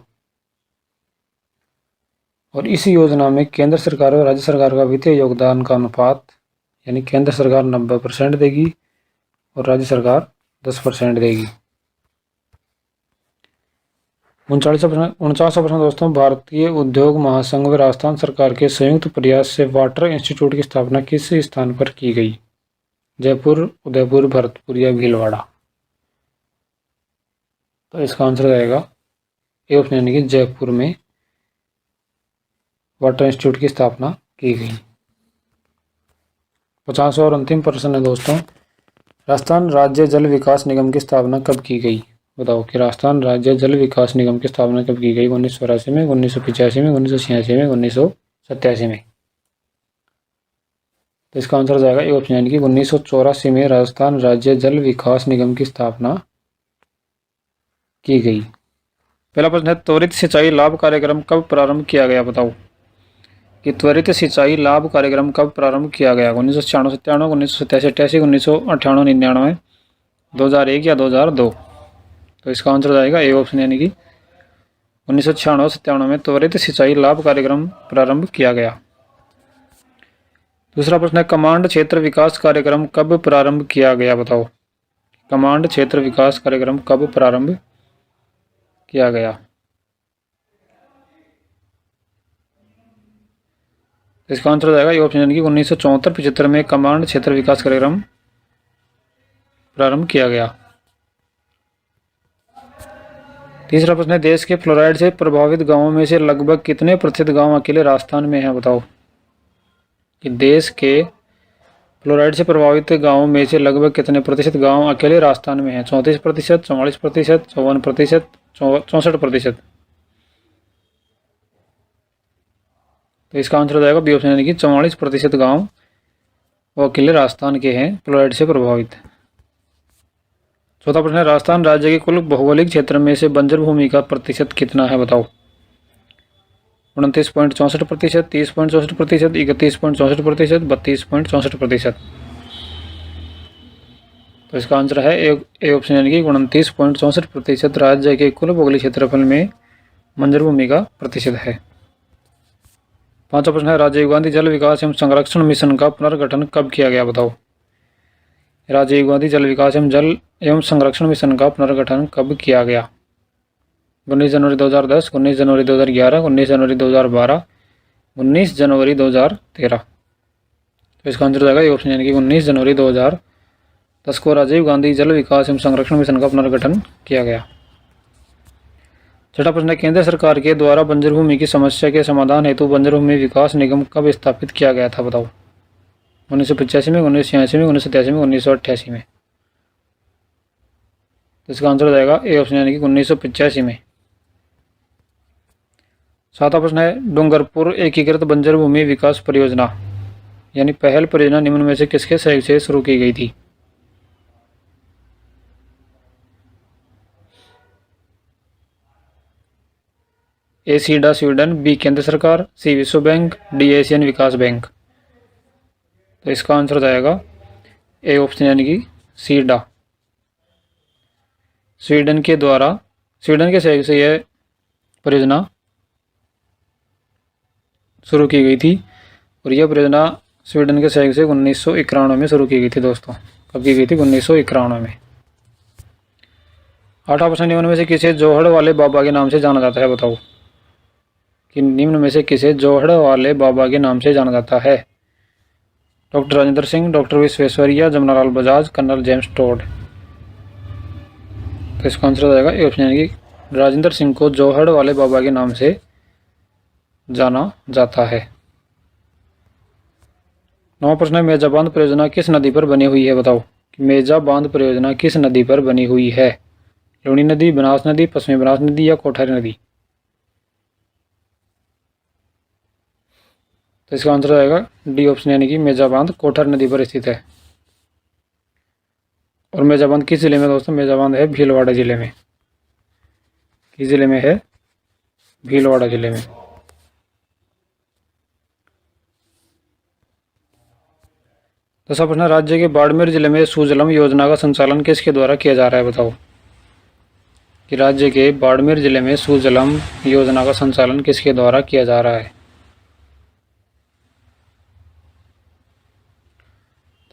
और इस योजना में केंद्र सरकार और राज्य सरकार का वित्तीय योगदान का अनुपात, यानी केंद्र सरकार 90% देगी और राज्य सरकार 10% देगी। 49वां प्रश्न दोस्तों, भारतीय उद्योग महासंघ व राजस्थान सरकार के संयुक्त प्रयास से वाटर इंस्टीट्यूट की स्थापना किस स्थान पर की गई? जयपुर, उदयपुर, भरतपुर या भीलवाड़ा? तो इसका आंसर रहेगा ए ऑप्शन यानी कि जयपुर में वाटर इंस्टीट्यूट की स्थापना की गई। 50वां और अंतिम प्रश्न है दोस्तों, राजस्थान राज्य जल विकास निगम की स्थापना कब की गई? बताओ कि राजस्थान राज्य जल विकास निगम की स्थापना कब की गई? 1984 में, 1985 में, 1986 में, 1987 में? तो इसका आंसर हो जाएगा ए ऑप्शन यानी कि 1984 में राजस्थान राज्य जल विकास निगम की स्थापना की गई। पहला प्रश्न है, त्वरित सिंचाई लाभ कार्यक्रम कब प्रारंभ किया गया, बताओ। कि त्वरित सिंचाई लाभ कार्यक्रम कब प्रारंभ किया गया? 1996-97, 1987-88, 1998-99, 2001 या 2002? तो इसका आंसर हो जाएगा ए ऑप्शन यानी कि 1996-97 में त्वरित सिंचाई लाभ कार्यक्रम प्रारंभ किया गया। दूसरा प्रश्न है, कमांड क्षेत्र विकास कार्यक्रम कब प्रारंभ किया गया, बताओ। कमांड क्षेत्र विकास कार्यक्रम कब प्रारंभ किया गया? इसका आंसर हो जाएगा ये ऑप्शन यानी कि 1974-75 में कमांड क्षेत्र विकास कार्यक्रम प्रारंभ किया गया। तीसरा प्रश्न है, देश के फ्लोराइड से प्रभावित गांवों में से लगभग कितने प्रतिशत गांव अकेले राजस्थान में हैं? बताओ कि देश के फ्लोराइड से प्रभावित गांवों में से लगभग कितने प्रतिशत गांव अकेले राजस्थान में हैं? 34%, 44%, 54%, 64%। तो इसका आंसर हो जाएगा बी ऑप्शन यानी कि 44% गाँव वो अकेले राजस्थान के हैं फ्लोराइड से प्रभावित। चौथा प्रश्न है, राजस्थान राज्य के कुल भौगोलिक क्षेत्र में से बंजर भूमि का प्रतिशत कितना है? बताओ। 29.64%, 30.64%, 31.64%, 32.64%। तो इसका आंसर है ए ऑप्शन यानी कि 29.64% राज्य के कुल भौगोलिक क्षेत्रफल में बंजर भूमि का प्रतिशत है। पांचवा प्रश्न है, राजीव गांधी जल विकास एवं संरक्षण मिशन का पुनर्गठन कब किया गया? बताओ। राजीव गांधी जल विकास एवं संरक्षण मिशन का पुनर्गठन कब किया गया? 19 जनवरी 2010, 19 जनवरी 2011, 19 जनवरी 2012, 19 जनवरी 2013। तो इसका आंसर हो जाएगा ये ऑप्शन यानी कि 19 जनवरी 2010 को राजीव गांधी जल विकास एवं संरक्षण मिशन का पुनर्गठन किया गया। छठा प्रश्न है, केंद्र सरकार के द्वारा बंजर भूमि की समस्या के समाधान हेतु बंजर भूमि विकास निगम कब स्थापित किया गया था? बताओ। 1985 में, 1986 में, 1987 में, 1988 में। तो इसका आंसर हो जाएगा ए ऑप्शन यानी कि 1985 में। सातवां प्रश्न है, डूंगरपुर एकीकृत बंजर भूमि विकास परियोजना यानी पहल परियोजना निम्न में से किसके सहयोग से शुरू की गई थी? ए सीडा स्वीडन, बी केंद्र सरकार, सी विश्व बैंक, डी एशियन विकास बैंक। तो इसका आंसर हो जाएगा ए ऑप्शन यानी कि सीडा। स्वीडन के सहयोग से यह परियोजना शुरू की गई थी और यह परियोजना स्वीडन के सहयोग से 1991 में शुरू की गई थी। दोस्तों कब की गई थी? 1991 में। आठवां प्रश्न, निम्न में से किसे जोहड़ वाले बाबा के नाम से जाना जाता है? बताओ कि निम्न में से किसे जोहड़ वाले बाबा के नाम से जाना जाता है? Doctor Rajendra Singh, doctor Visvesvaraya, Jamnalal Bajaj, colonel James Tod. तो इसका आंसर हो जाएगा ए ऑप्शन यानी कि राजेंद्र सिंह को जोहड़ वाले बाबा के नाम से जाना जाता है। नौवां प्रश्न है, मेजा बांध परियोजना किस नदी पर बनी हुई है? बताओ कि मेजा बांध परियोजना किस नदी पर बनी हुई है? लूनी नदी, बनास नदी, पश्चिमी बनास नदी या कोठारी नदी? तो इसका आंसर आएगा डी ऑप्शन यानी कि मेजा बांध कोठारी नदी पर स्थित है। और मेजा बांध किस जिले में? दोस्तों मेजा बांध है भीलवाड़ा जिले में। किस जिले में है? भीलवाड़ा जिले में। दूसरा प्रश्न, राज्य के बाड़मेर जिले में सुजलम योजना का संचालन किसके द्वारा किया जा रहा है? बताओ कि राज्य के बाड़मेर जिले में सुजलम योजना का संचालन किसके द्वारा किया जा रहा है?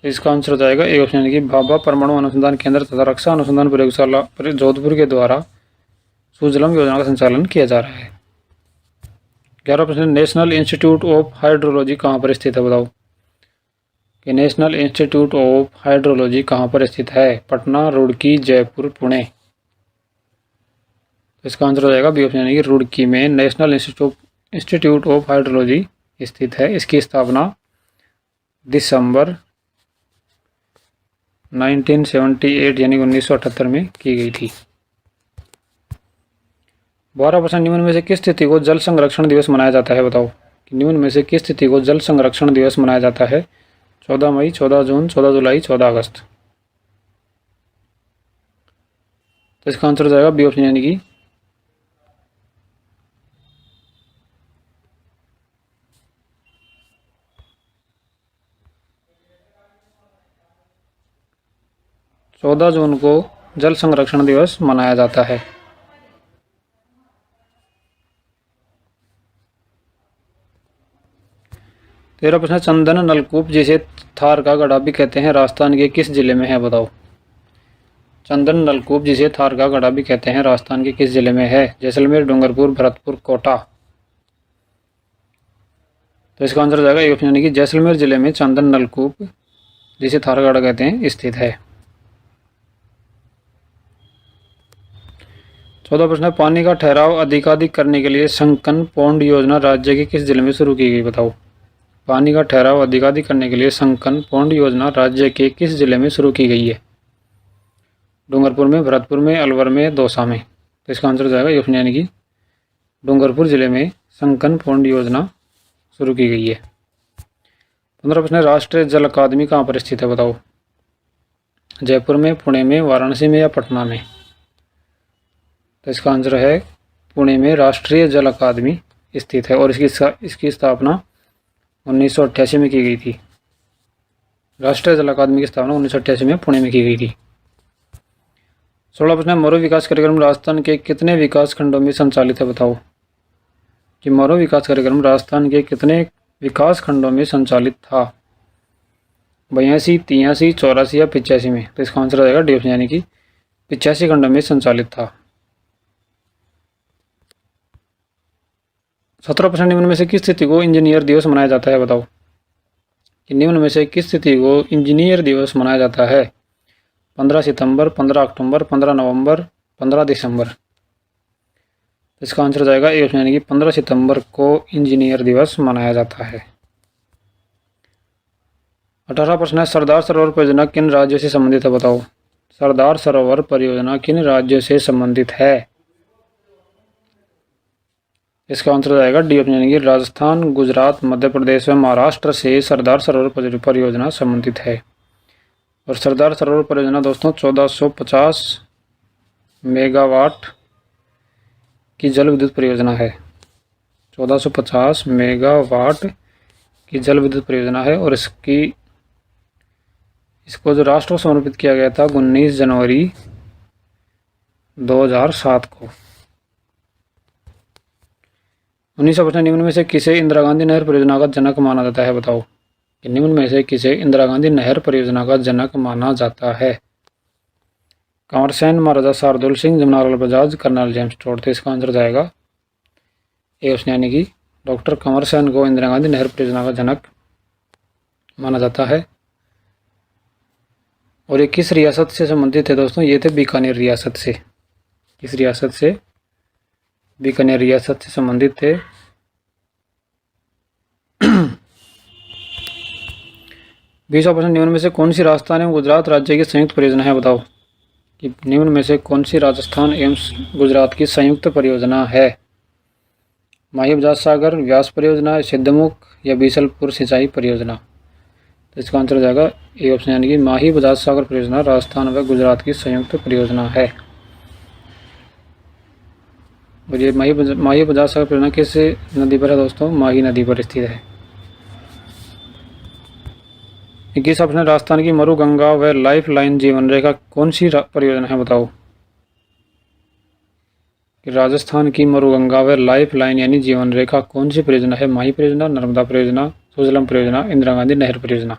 तो इसका आंसर हो जाएगा ए ऑप्शन यानी कि भाभा परमाणु अनुसंधान केंद्र तथा रक्षा अनुसंधान प्रयोगशाला जोधपुर के द्वारा सुजलम योजना का संचालन किया जा रहा है। 11वां प्रश्न, नेशनल इंस्टीट्यूट ऑफ हाइड्रोलॉजी कहाँ पर स्थित है? बताओ कि नेशनल इंस्टीट्यूट ऑफ हाइड्रोलॉजी कहाँ पर स्थित है? पटना, रुड़की, जयपुर, पुणे। तो इसका आंसर हो जाएगा बी ऑप्शन यानी कि रुड़की में नेशनल इंस्टीट्यूट ऑफ हाइड्रोलॉजी स्थित है। इसकी स्थापना दिसंबर 1978 यानी 1978 में की गई थी। 12वां प्रश्न, निम्न में से किस तिथि को जल संरक्षण दिवस मनाया जाता है? बताओ कि निम्न में से किस तिथि को जल संरक्षण दिवस मनाया जाता है? 14 मई, 14 जून, 14 जुलाई, 14 अगस्त। तो इसका आंसर हो जाएगा बी ऑप्शन यानी कि 14 जून को जल संरक्षण दिवस मनाया जाता है। तेरह प्रश्न, चंदन नलकूप जिसे थार का गढ़ा भी कहते हैं राजस्थान के किस जिले में है? बताओ चंदन नलकूप जिसे थार का गढ़ा भी कहते हैं राजस्थान के किस जिले में है? जैसलमेर, डूंगरपुर, भरतपुर, कोटा। तो इसका आंसर हो जाएगा ए ऑप्शन यानी कि जैसलमेर जिले में चंदन नलकूप जिसे थार का गढ़ा कहते हैं स्थित है। 14 प्रश्न है, पानी का ठहराव अधिकाधिक करने के लिए संकन पौंड योजना राज्य के किस जिले में शुरू की गई? बताओ। पानी का ठहराव अधिकाधिक करने के लिए संकन पौंड योजना राज्य के किस जिले में शुरू की गई है? डूंगरपुर में, भरतपुर में, अलवर में, दौसा में। तो इसका आंसर हो जाएगा ऑप्शन यानी कि डूंगरपुर जिले में संकन पौंड योजना शुरू की गई है। 15 प्रश्न, राष्ट्रीय जल अकादमी कहाँ पर स्थित है? बताओ। जयपुर में, पुणे में, वाराणसी में या पटना में? तो इसका आंसर है पुणे में राष्ट्रीय जल अकादमी स्थित है और इसकी स्थापना 1988 में की गई थी। राष्ट्रीय जल अकादमी की स्थापना 1988 में पुणे में की गई थी। 16 प्रश्न, मरु विकास कार्यक्रम राजस्थान के कितने विकास खंडों में संचालित है? बताओ कि मरु विकास कार्यक्रम राजस्थान के कितने विकास खंडों में संचालित था? 82, 83, 84 या 85 में? तो इसका आंसर आ जाएगा डी ऑप्शन यानी कि 85 खंडों में संचालित था। 17 प्रश्न, निम्न में से किस तिथि को इंजीनियर दिवस मनाया जाता है? बताओ कि निम्न में से किस तिथि को इंजीनियर दिवस मनाया जाता है? 15 सितंबर, 15 अक्टूबर, 15 नवंबर, 15 दिसंबर। इसका आंसर जाएगा ए ऑप्शन यानी कि 15 सितंबर को इंजीनियर दिवस मनाया जाता है। 18 प्रश्न है, सरदार सरोवर परियोजना किन राज्यों से संबंधित है? बताओ। सरदार सरोवर परियोजना किन राज्यों से संबंधित है? इसका आंसर जाएगा डी ऑप्शन यानी कि राजस्थान, गुजरात, मध्य प्रदेश व महाराष्ट्र से सरदार सरोवर परियोजना संबंधित है। और सरदार सरोवर परियोजना दोस्तों 1450 मेगावाट की जल विद्युत परियोजना है। 1450 मेगावाट की जल विद्युत परियोजना है और इसको जो राष्ट्र को समर्पित किया गया था 19 जनवरी 2007 को। 19 प्रश्न, निम्न में से किसे इंदिरा गांधी नहर परियोजना का जनक माना जाता है? बताओ कि निम्न में से किसे इंदिरा गांधी नहर परियोजना का जनक माना जाता है? Kanwar Sen, Maharaja Shardul Singh, Jamnalal Bajaj, colonel James Tod. तो इसका आंसर जाएगा ए ऑप्शन यानी कि डॉक्टर कंवर सेन को इंदिरा गांधी नहर परियोजना का जनक माना जाता है। और ये किस रियासत से संबंधित है दोस्तों? ये थे बीकानेर रियासत से। किस रियासत से? बीकानेर रियासत से संबंधित थे। 20वां प्रश्न, निम्न में से कौन सी राजस्थान एवं गुजरात राज्य की संयुक्त परियोजना है? बताओ कि निम्न में से कौन सी राजस्थान एवं गुजरात की संयुक्त परियोजना है? माही बजाज सागर, व्यास परियोजना, सिद्धमुख या बीसलपुर सिंचाई परियोजना। तो इसका आंसर हो जाएगा ए ऑप्शन यानी कि माही बजाज सागर परियोजना राजस्थान व गुजरात की संयुक्त परियोजना है। और ये माही बजाज सागर परियोजना किस नदी पर है दोस्तों? माही नदी पर स्थित है। 21वां प्रश्न, राजस्थान की मरु गंगा व लाइफ लाइन जीवन रेखा कौन सी परियोजना है? बताओ कि राजस्थान की मरु गंगा व लाइफ लाइन यानी जीवन रेखा कौन सी परियोजना है? माही परियोजना, नर्मदा परियोजना, सुजलम परियोजना, इंदिरा गांधी नहर परियोजना।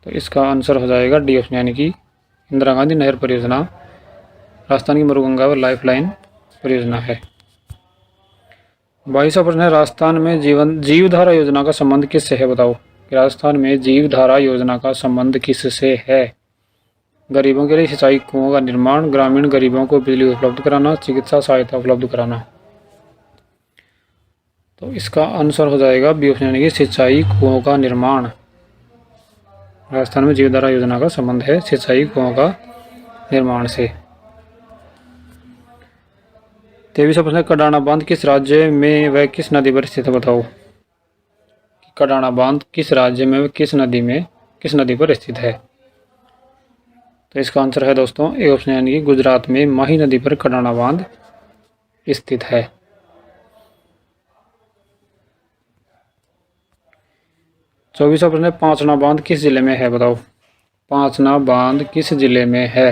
तो इसका आंसर हो जाएगा डी ऑप्शन यानी कि इंदिरा गांधी नहर परियोजना राजस्थान की मरु गंगा व लाइफ लाइन परियोजना है। 22वां प्रश्न है, राजस्थान में जीवधारा योजना का संबंध किससे है? बताओ कि राजस्थान में जीवधारा योजना का संबंध किससे है? गरीबों के लिए सिंचाई कुओं का निर्माण, ग्रामीण गरीबों को बिजली उपलब्ध कराना, चिकित्सा सहायता उपलब्ध कराना। तो इसका आंसर हो जाएगा बी ऑप्शन यानी कि सिंचाई कुओं का निर्माण। राजस्थान में जीवधारा योजना का संबंध है सिंचाई कुओं का निर्माण से। 23वां प्रश्न, कडाना बांध किस राज्य में व किस नदी पर स्थित है? बताओ कि कडाना बांध किस राज्य में व किस नदी पर स्थित है? तो इसका आंसर है दोस्तों ए ऑप्शन यानी कि गुजरात में माही नदी पर कडाना बांध स्थित है। 24वां प्रश्न, पांचना बांध किस जिले में है? बताओ पांचना बांध किस जिले में है?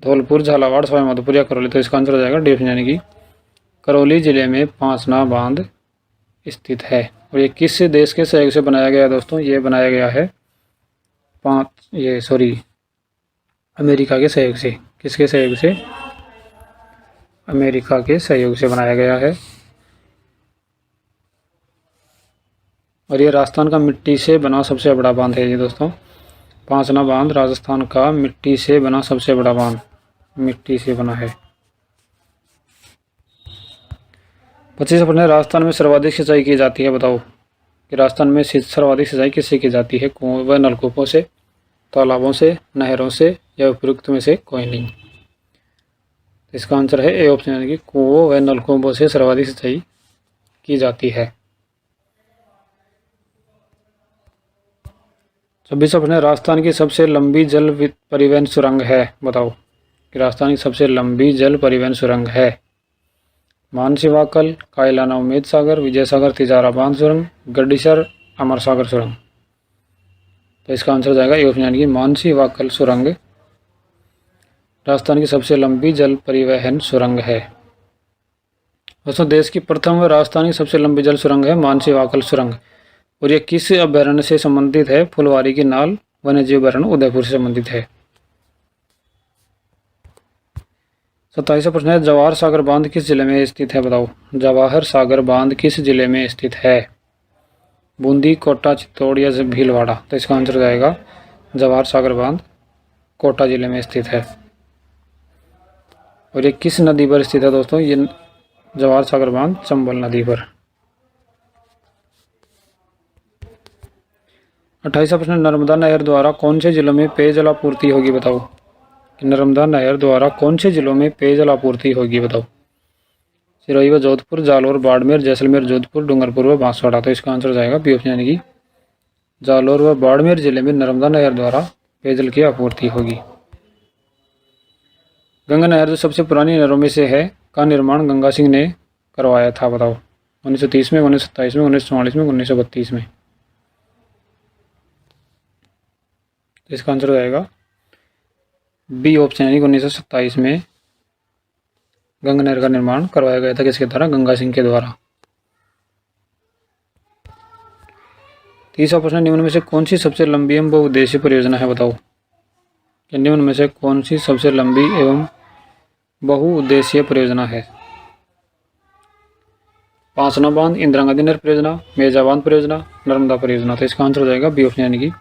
धौलपुर, झालावाड़, सवाईमाधोपुर या करौली। तो इसका आंसर हो जाएगा डी ऑप्शन यानी कि करौली जिले में पांचना बांध स्थित है। और ये किस देश के सहयोग से बनाया गया है दोस्तों? ये बनाया गया है अमेरिका के सहयोग से। किसके सहयोग से? अमेरिका के सहयोग से बनाया गया है। और ये राजस्थान का मिट्टी से बना सबसे बड़ा बांध है ये दोस्तों। पांचना बांध राजस्थान का मिट्टी से बना सबसे बड़ा बांध, मिट्टी से बना है। 25 प्रश्न, राजस्थान में सर्वाधिक सिंचाई की जाती है, बताओ कि राजस्थान में सर्वाधिक सिंचाई किससे की जाती है? कुओं व नलकूपों से, तालाबों से, नहरों से या उपयुक्त में से कोई नहीं। इसका आंसर है ए ऑप्शन, यानी कि कुओं व नलकूपों से सर्वाधिक सिंचाई की जाती है। 26 प्रश्न, राजस्थान की सबसे लंबी जल परिवहन सुरंग है, बताओ कि राजस्थान की सबसे लंबी जल परिवहन सुरंग है। मानसी वाकल, कायलाना उम्मेद सागर, विजय सागर तिजारा बांध सुरंग, गड्डीसर अमर सागर सुरंग। तो इसका आंसर हो जाएगा ए ऑप्शन, यानी कि मानसी वाकल सुरंग राजस्थान की सबसे लंबी जल परिवहन सुरंग है। दोस्तों, देश की प्रथम व राजस्थान की सबसे लंबी जल सुरंग है मानसी वाकल सुरंग। और यह किस अभ्यारण्य से संबंधित है? फुलवारी की नाल वन्यजीव अभ्यारण्य उदयपुर से संबंधित है। 27वां प्रश्न है, जवाहर सागर बांध किस जिले में स्थित है, बताओ। जवाहर सागर बांध किस जिले में स्थित है? बूंदी, कोटा, चित्तौड़ या भीलवाड़ा। तो इसका आंसर हो जाएगा जवाहर सागर बांध कोटा जिले में स्थित है। और ये किस नदी पर स्थित है दोस्तों? ये जवाहर सागर बांध चंबल नदी पर। 28वां प्रश्न, नर्मदा नहर द्वारा कौन से जिलों में पेयजल आपूर्ति होगी, बताओ कि नर्मदा नहर द्वारा कौन से जिलों में पेयजल आपूर्ति होगी, बताओ। सिरोही व जोधपुर, जालौर, बाड़मेर, जैसलमेर, जोधपुर, डूंगरपुर व बांसवाड़ा। तो इसका आंसर हो जाएगा बी ऑप्शन, यानी कि जालौर व बाड़मेर जिले में नर्मदा नहर द्वारा पेयजल की आपूर्ति होगी। गंगा नहर जो सबसे पुरानी नहरों में से है का निर्माण गंगा सिंह ने करवाया था, बताओ। 1930 में, 1927 में, 1944 में, 1932 में। तो इसका आंसर हो जाएगा बी ऑप्शन, यानी 1927 में गंगा नहर का निर्माण करवाया गया था। किसके द्वारा? गंगा सिंह के द्वारा। 30वां प्रश्न, निम्न में से कौन सी सबसे लंबी एवं बहुउद्देशीय परियोजना है, बताओ कि निम्न में से कौन सी सबसे लंबी एवं बहुउद्देशीय परियोजना है। पांचना बांध, इंदिरा गांधी नहर परियोजना, मेजा बांध परियोजना, नर्मदा परियोजना। तो इसका आंसर हो जाएगा बी ऑप्शन, यानी कि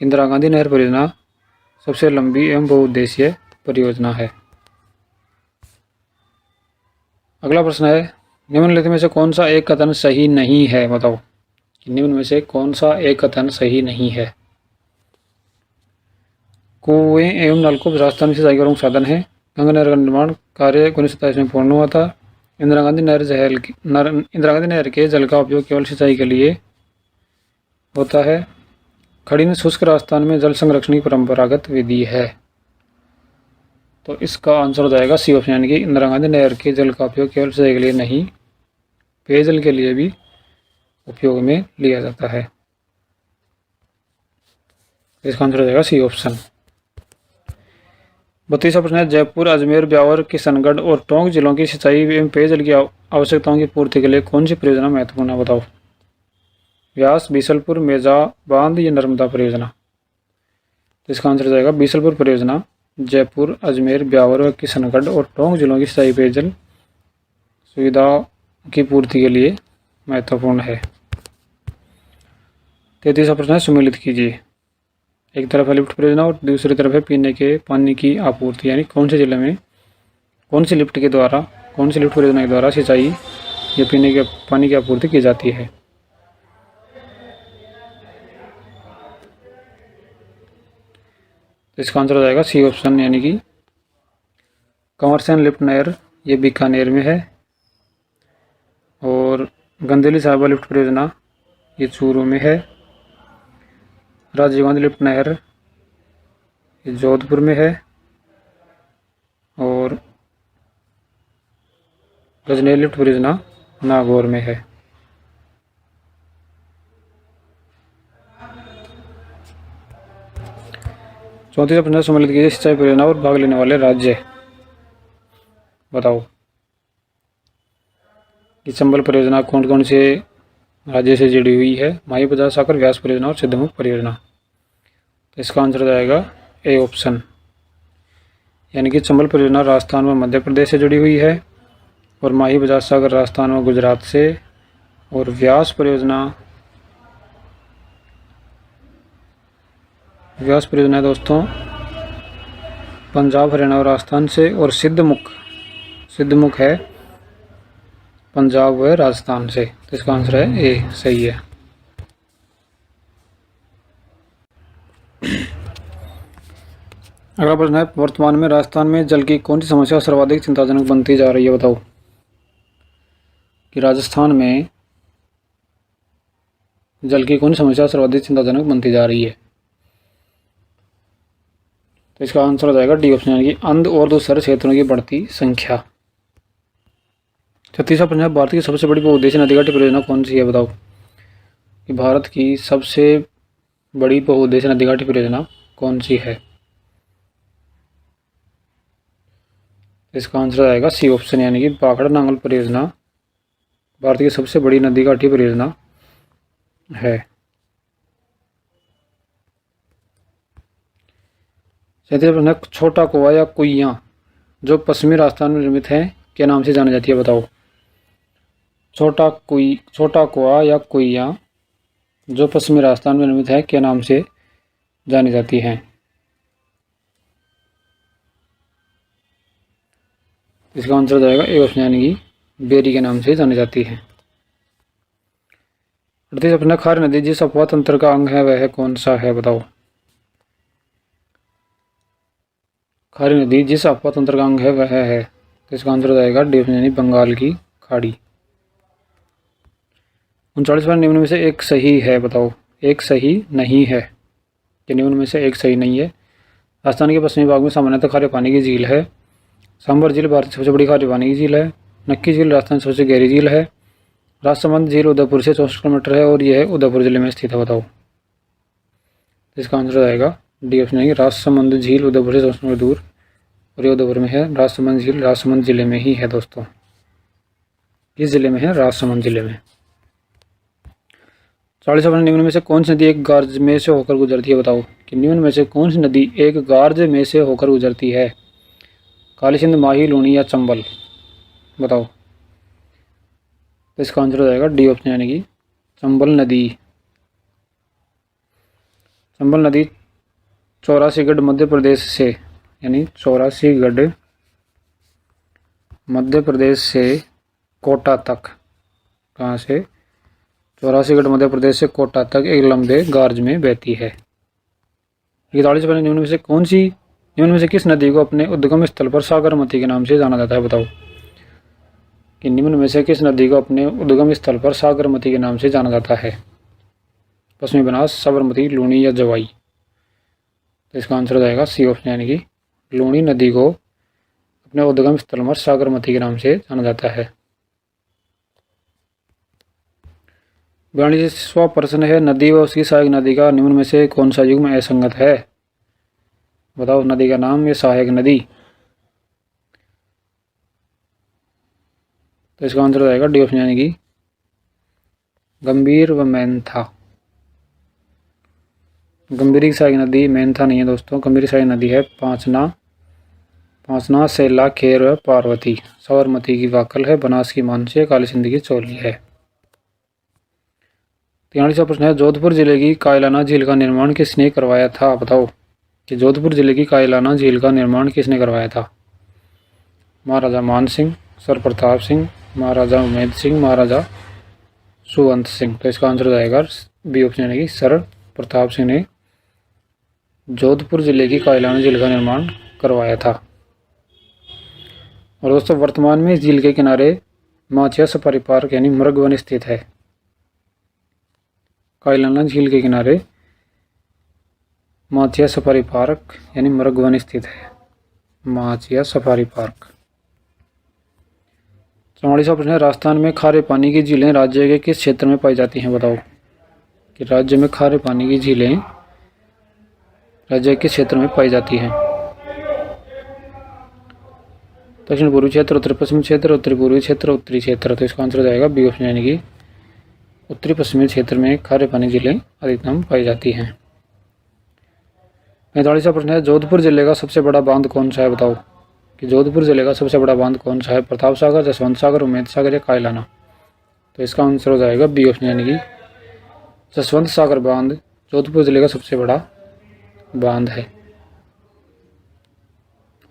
इंदिरा गांधी नहर परियोजना सबसे लंबी एवं बहुउद्देशीय परियोजना है। अगला प्रश्न है, निम्नलिखित में से कौन सा एक कथन सही नहीं है, बताओ कि निम्न में से कौन सा एक कथन सही नहीं है। कुएं एवं नलकूप राजस्थान में सिंचाई का प्रमुख साधन है। गंगा नहर का निर्माण कार्य 1927 में पूर्ण हुआ था। इंदिरा गांधी नहर के जल का उपयोग केवल सिंचाई के लिए होता है। खड़ी में शुष्क राजस्थान में जल संरक्षण की परंपरागत विधि है। तो इसका आंसर हो जाएगा सी ऑप्शन, यानी कि इंदिरा गांधी नहर के जल का उपयोग केवल सिंचाई के लिए नहीं, पेयजल के लिए भी उपयोग में लिया जाता है। इसका आंसर हो जाएगा सी ऑप्शन। 32वां प्रश्न है, जयपुर, अजमेर, ब्यावर, किशनगढ़ और टोंक जिलों की सिंचाई एवं पेयजल की आवश्यकताओं की पूर्ति के लिए कौन सी परियोजना महत्वपूर्ण है, बताओ। व्यास, बीसलपुर, मेजा बांध या नर्मदा परियोजना। तो इसका आंसर हो जाएगा बीसलपुर परियोजना जयपुर, अजमेर, ब्यावर व किशनगढ़ और टोंक जिलों की सिंचाई पेयजल सुविधा की पूर्ति के लिए महत्वपूर्ण है। 33वां प्रश्न है, सुमेलित कीजिए। एक तरफ है लिफ्ट परियोजना और दूसरी तरफ है पीने के पानी की आपूर्ति, यानी कौन से जिले में कौन सी लिफ्ट परियोजना के द्वारा सिंचाई या पीने के पानी की आपूर्ति की जाती है। तो इसका आंसर हो जाएगा सी ऑप्शन, यानी कि कंवरसेन लिफ्ट नहर, ये बीकानेर में है। और गंदेली साहिबा लिफ्ट परियोजना ये चूरू में है। राजीव गांधी लिफ्ट नहर ये जोधपुर में है। और गजनेर लिफ्ट परियोजना नागौर में है। चौंतीस प्रश्न, सम्मिलित कीजिए सिंचाई परियोजना और भाग लेने वाले राज्य, बताओ कि चंबल परियोजना कौन कौन से राज्य से जुड़ी हुई है। माही बजाज सागर व्यास परियोजना और सिद्धमुख परियोजना। तो इसका आंसर हो जाएगा ए ऑप्शन, यानी कि चंबल परियोजना राजस्थान व मध्य प्रदेश से जुड़ी हुई है और माही बजाज सागर राजस्थान व गुजरात से, और व्यास परियोजना दोस्तों पंजाब हरियाणा और राजस्थान से, और सिद्धमुख है पंजाब व राजस्थान से। तो इसका आंसर है ए, सही है। अगला प्रश्न है, वर्तमान में राजस्थान में जल की कौन सी समस्या सर्वाधिक चिंताजनक बनती जा रही है? बताओ कि राजस्थान में जल की कौन सी समस्या सर्वाधिक चिंताजनक बनती जा रही है? तो इसका आंसर हो जाएगा डी ऑप्शन, यानी कि अंध और दूसरे क्षेत्रों की बढ़ती संख्या। 36वां प्रश्न है, भारत की सबसे बड़ी बहुउद्देशीय नदी घाटी परियोजना कौन सी है? बताओ कि भारत की सबसे बड़ी बहुउद्देशीय नदी घाटी परियोजना कौन सी है? इसका आंसर आएगा सी ऑप्शन, यानी कि भाखड़ा नांगल परियोजना भारत की सबसे बड़ी नदी घाटी परियोजना है। 37वां प्रश्न है, छोटा कुआ या कुइयां जो पश्चिमी राजस्थान में निर्मित है क्या नाम से जानी जाती है? बताओ छोटा कुआ या कुइयां जो पश्चिमी राजस्थान में निर्मित है क्या नाम से जानी जाती हैं? इसका आंसर हो जाएगा ए ऑप्शन, यानी कि बेरी के नाम से जानी जाती है। 38वां प्रश्न, खारी नदी जिस अपवाह तंत्र का अंग है वह कौन सा है? बताओ खारी नदी जिस अपवाह तंत्र का अंग है वह है। तो इसका आंसर हो जाएगा डी ऑप्शन, यानी बंगाल की खाड़ी। 39वां, निम्न में से एक सही है। बताओ एक सही नहीं है कि निम्न में से एक सही नहीं है। राजस्थान के पश्चिमी भाग में सामान्यतः खारे पानी की झील है। सांभर झील भारत की सबसे बड़ी खारे पानी की झील है। नक्की झील राजस्थान की सबसे गहरी झील है। राजसमंद झील उदयपुर से 64 किलोमीटर है और यह उदयपुर जिले में स्थित है। बताओ इसका आंसर हो जाएगा डी ऑप्शन, है राजसमंद झील उदयपुर से 64 किलोमीटर दूर और ये उदयपुर में है। राजसमंद झील राजसमंद जिले में ही है दोस्तों, किस जिले में है? राजसमंद जिले में। 40वां प्रश्न, निम्न में से कौन सी नदी एक गार्ज में से होकर गुजरती है? बताओ कि निम्न में से कौन सी नदी एक गार्ज में से होकर गुजरती है? काली सिंध, माही, लूणी या चंबल? बताओ तो इसका आंसर हो जाएगा डी ऑप्शन, यानी कि चंबल नदी। चंबल नदी 84गढ़ मध्य प्रदेश से, यानी 84गढ़ मध्य प्रदेश से कोटा तक, कहाँ से? 84गढ़ मध्य प्रदेश से कोटा तक एक लंबे गार्ज में बहती है। 41वां प्रश्न, निम्न में से किस नदी को अपने उद्गम स्थल पर सागरमती के नाम से जाना जाता है? बताओ कि निम्न में से किस नदी को अपने उद्गम स्थल पर सागरमती के नाम से जाना जाता है? पश्चिमी बनास, साबरमती, लूणी या जवाई? तो इसका आंसर हो जाएगा सी ऑप्शन, यानी कि लूणी नदी को अपने उद्गम स्थल पर सागरमती के नाम से जाना जाता है। 42वां प्रश्न है, नदी व उसकी सहायक नदी का निम्न में से कौन सा युग्म असंगत है? बताओ नदी का नाम या सहायक नदी? तो इसका आंसर हो जाएगा डी ऑप्शन, यानी कि गंभीर व मेंथा। गंभीर की सहायक नदी मेंथा नहीं है दोस्तों, गंभीर की सहायक नदी है पांचना, सेला, खेर व पार्वती। साबरमती की वाकल है, बनास की मानसी, काली सिंध की चोली है। 43वां प्रश्न है, जोधपुर जिले की कायलाना झील का निर्माण किसने करवाया था? बताओ कि जोधपुर जिले की कायलाना झील का निर्माण किसने करवाया था? महाराजा मान सिंह, सर प्रताप सिंह, महाराजा उमेद सिंह, महाराजा सुवंत सिंह? तो इसका आंसर हो जाएगा बी ऑप्शन, यानी कि सर प्रताप सिंह ने जोधपुर जिले की कायलाना झील का निर्माण करवाया था। और दोस्तों वर्तमान में इस झील के किनारे माचिया सफारी पार्क यानी मृगवन स्थित है। कायलाना झील के किनारे माचिया सफारी पार्क यानी मृगवन स्थित है, माचिया सफारी पार्क। 44वां प्रश्न है, राजस्थान में खारे पानी की झीलें राज्य के किस क्षेत्र में पाई जाती हैं? बताओ कि राज्य में खारे पानी की झीलें राज्य के किस क्षेत्र में पाई जाती हैं? दक्षिण पूर्वी क्षेत्र, उत्तर पश्चिमी क्षेत्र, उत्तरी पूर्वी क्षेत्र, उत्तरी क्षेत्र? तो इसका आंसर हो जाएगा बी ऑप्शन, यानी कि उत्तरी पश्चिमी क्षेत्र में खारे पानी झीलें अधिकतम पाई जाती हैं। 45वां प्रश्न है, जोधपुर जिले का सबसे बड़ा बांध कौन सा है? बताओ कि जोधपुर जिले का सबसे बड़ा बांध कौन सा है? प्रताप सागर, जसवंत सागर, उम्मेद सागर या कायलाना? तो इसका आंसर हो जाएगा बी ऑप्शन, यानी कि जसवंत सागर बांध जोधपुर जिले का सबसे बड़ा बांध है।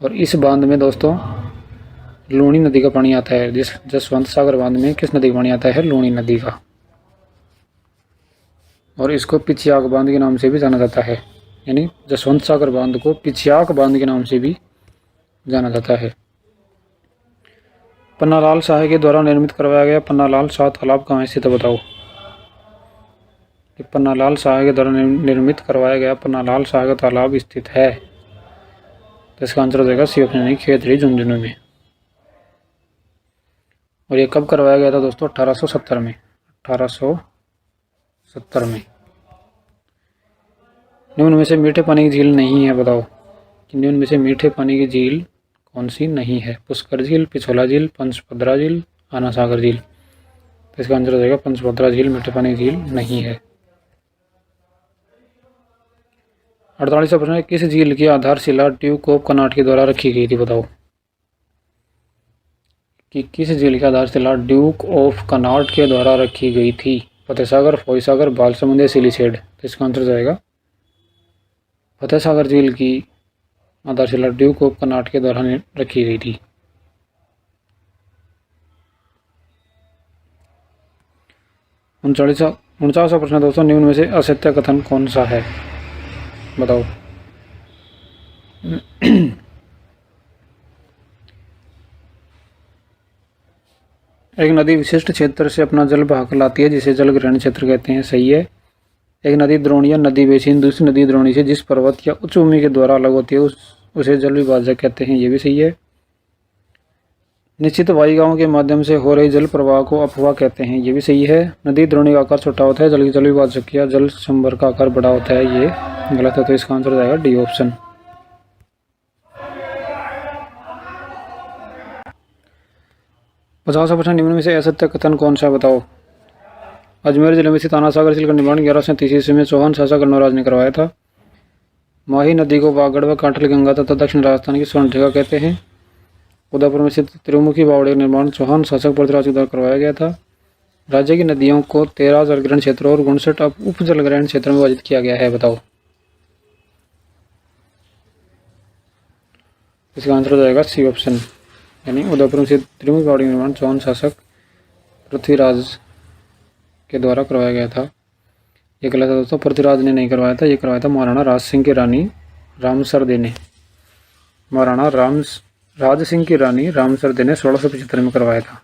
और इस बांध में दोस्तों लूणी नदी का पानी आता है। जिस जसवंत सागर बांध में किस नदी का पानी आता है? लूणी नदी का। और इसको पिछयाक बांध के नाम से भी जाना जाता है, यानी जसवंत सागर बांध को पिछयाक बांध के नाम से भी जाना जाता है। पन्नालाल शाह के द्वारा निर्मित करवाया गया पन्नालाल शाह तालाब कहाँ स्थित है? बताओ। पन्नालाल शाह के द्वारा निर्मित करवाया गया पन्नालाल शाह का तालाब स्थित है। तो इसका आंसर हो जाएगा सी ऑप्शन, यानी खेतड़ी झुंझुनू में। और ये कब करवाया गया था दोस्तों? 1870 में। 1870 में। निम्न में से मीठे पानी की झील नहीं है। बताओ कि निम्न में से मीठे पानी की झील कौन सी नहीं है? पुष्कर झील, पिछोला झील, पंचपद्रा झील, आना सागर झील? तो इसका आंसर हो जाएगा पंचपद्रा झील मीठे पानी की झील नहीं है। 48वां प्रश्न है, किस झील की आधारशिला ड्यूक ऑफ कनॉट के द्वारा रखी गई थी? बताओ कि किस झील की आधारशिला ड्यूक ऑफ कनॉट के द्वारा रखी गई थी? फतेह सागर, फोई सागर, बालसमुंद या सिलीसेड? तो इसका आंसर जाएगा फतेह सागर झील की आधारशिला ड्यूक ऑफ कनॉट के द्वारा रखी गई थी। 49वां प्रश्न दोस्तों, निम्न में से असत्य कथन कौन सा है? बताओ। एक नदी विशिष्ट क्षेत्र से अपना जल बहा कर लाती है, जिसे जल ग्रहण क्षेत्र कहते हैं। सही है। एक नदी द्रोणी या नदी बेसिन दूसरी नदी द्रोणी से जिस पर्वत या उच्च भूमि के द्वारा अलग होती है उसे जल विभाजक कहते हैं। ये भी सही है। निश्चित वायुगाओं के माध्यम से हो रही जल प्रवाह को अपवाह कहते हैं। ये भी सही है। नदी द्रोणी का आकार छोटा होता है, जल विभाजक या जल संभर का आकार बड़ा होता है। ये गलत है। तो इसका आंसर हो जाएगा डी ऑप्शन। पचासवां प्रश्न, निम्न में से असत्य कथन कौन सा? बताओ। अजमेर जिले में स्थित आना सागर झील का निर्माण 1130 ईस्वी में चौहान शासक कन्नौराज ने करवाया था। माही नदी को वागड़ व कांठल गंगा तथा दक्षिण राजस्थान की स्वर्णरेखा कहते हैं। उदयपुर में स्थित त्रिमुखी बावड़ी का निर्माण चौहान शासक पृथ्वीराज के द्वारा करवाया गया था। राज्य की नदियों को 13 जलग्रहण क्षेत्रों और 59 उप जलग्रहण क्षेत्रों में विभाजित किया गया है। बताओ। इसका आंसर हो जाएगा सी ऑप्शन, यानी उदयपुर में स्थित त्रिमुखी बावड़ी का निर्माण चौहान शासक पृथ्वीराज के द्वारा करवाया गया था। ये गलत है दोस्तों, पृथ्वीराज ने नहीं करवाया था, ये करवाया था महाराणा राज सिंह की रानी रामसरदे ने। महाराणा राज सिंह की रानी रामसरदे ने 1675 में करवाया था।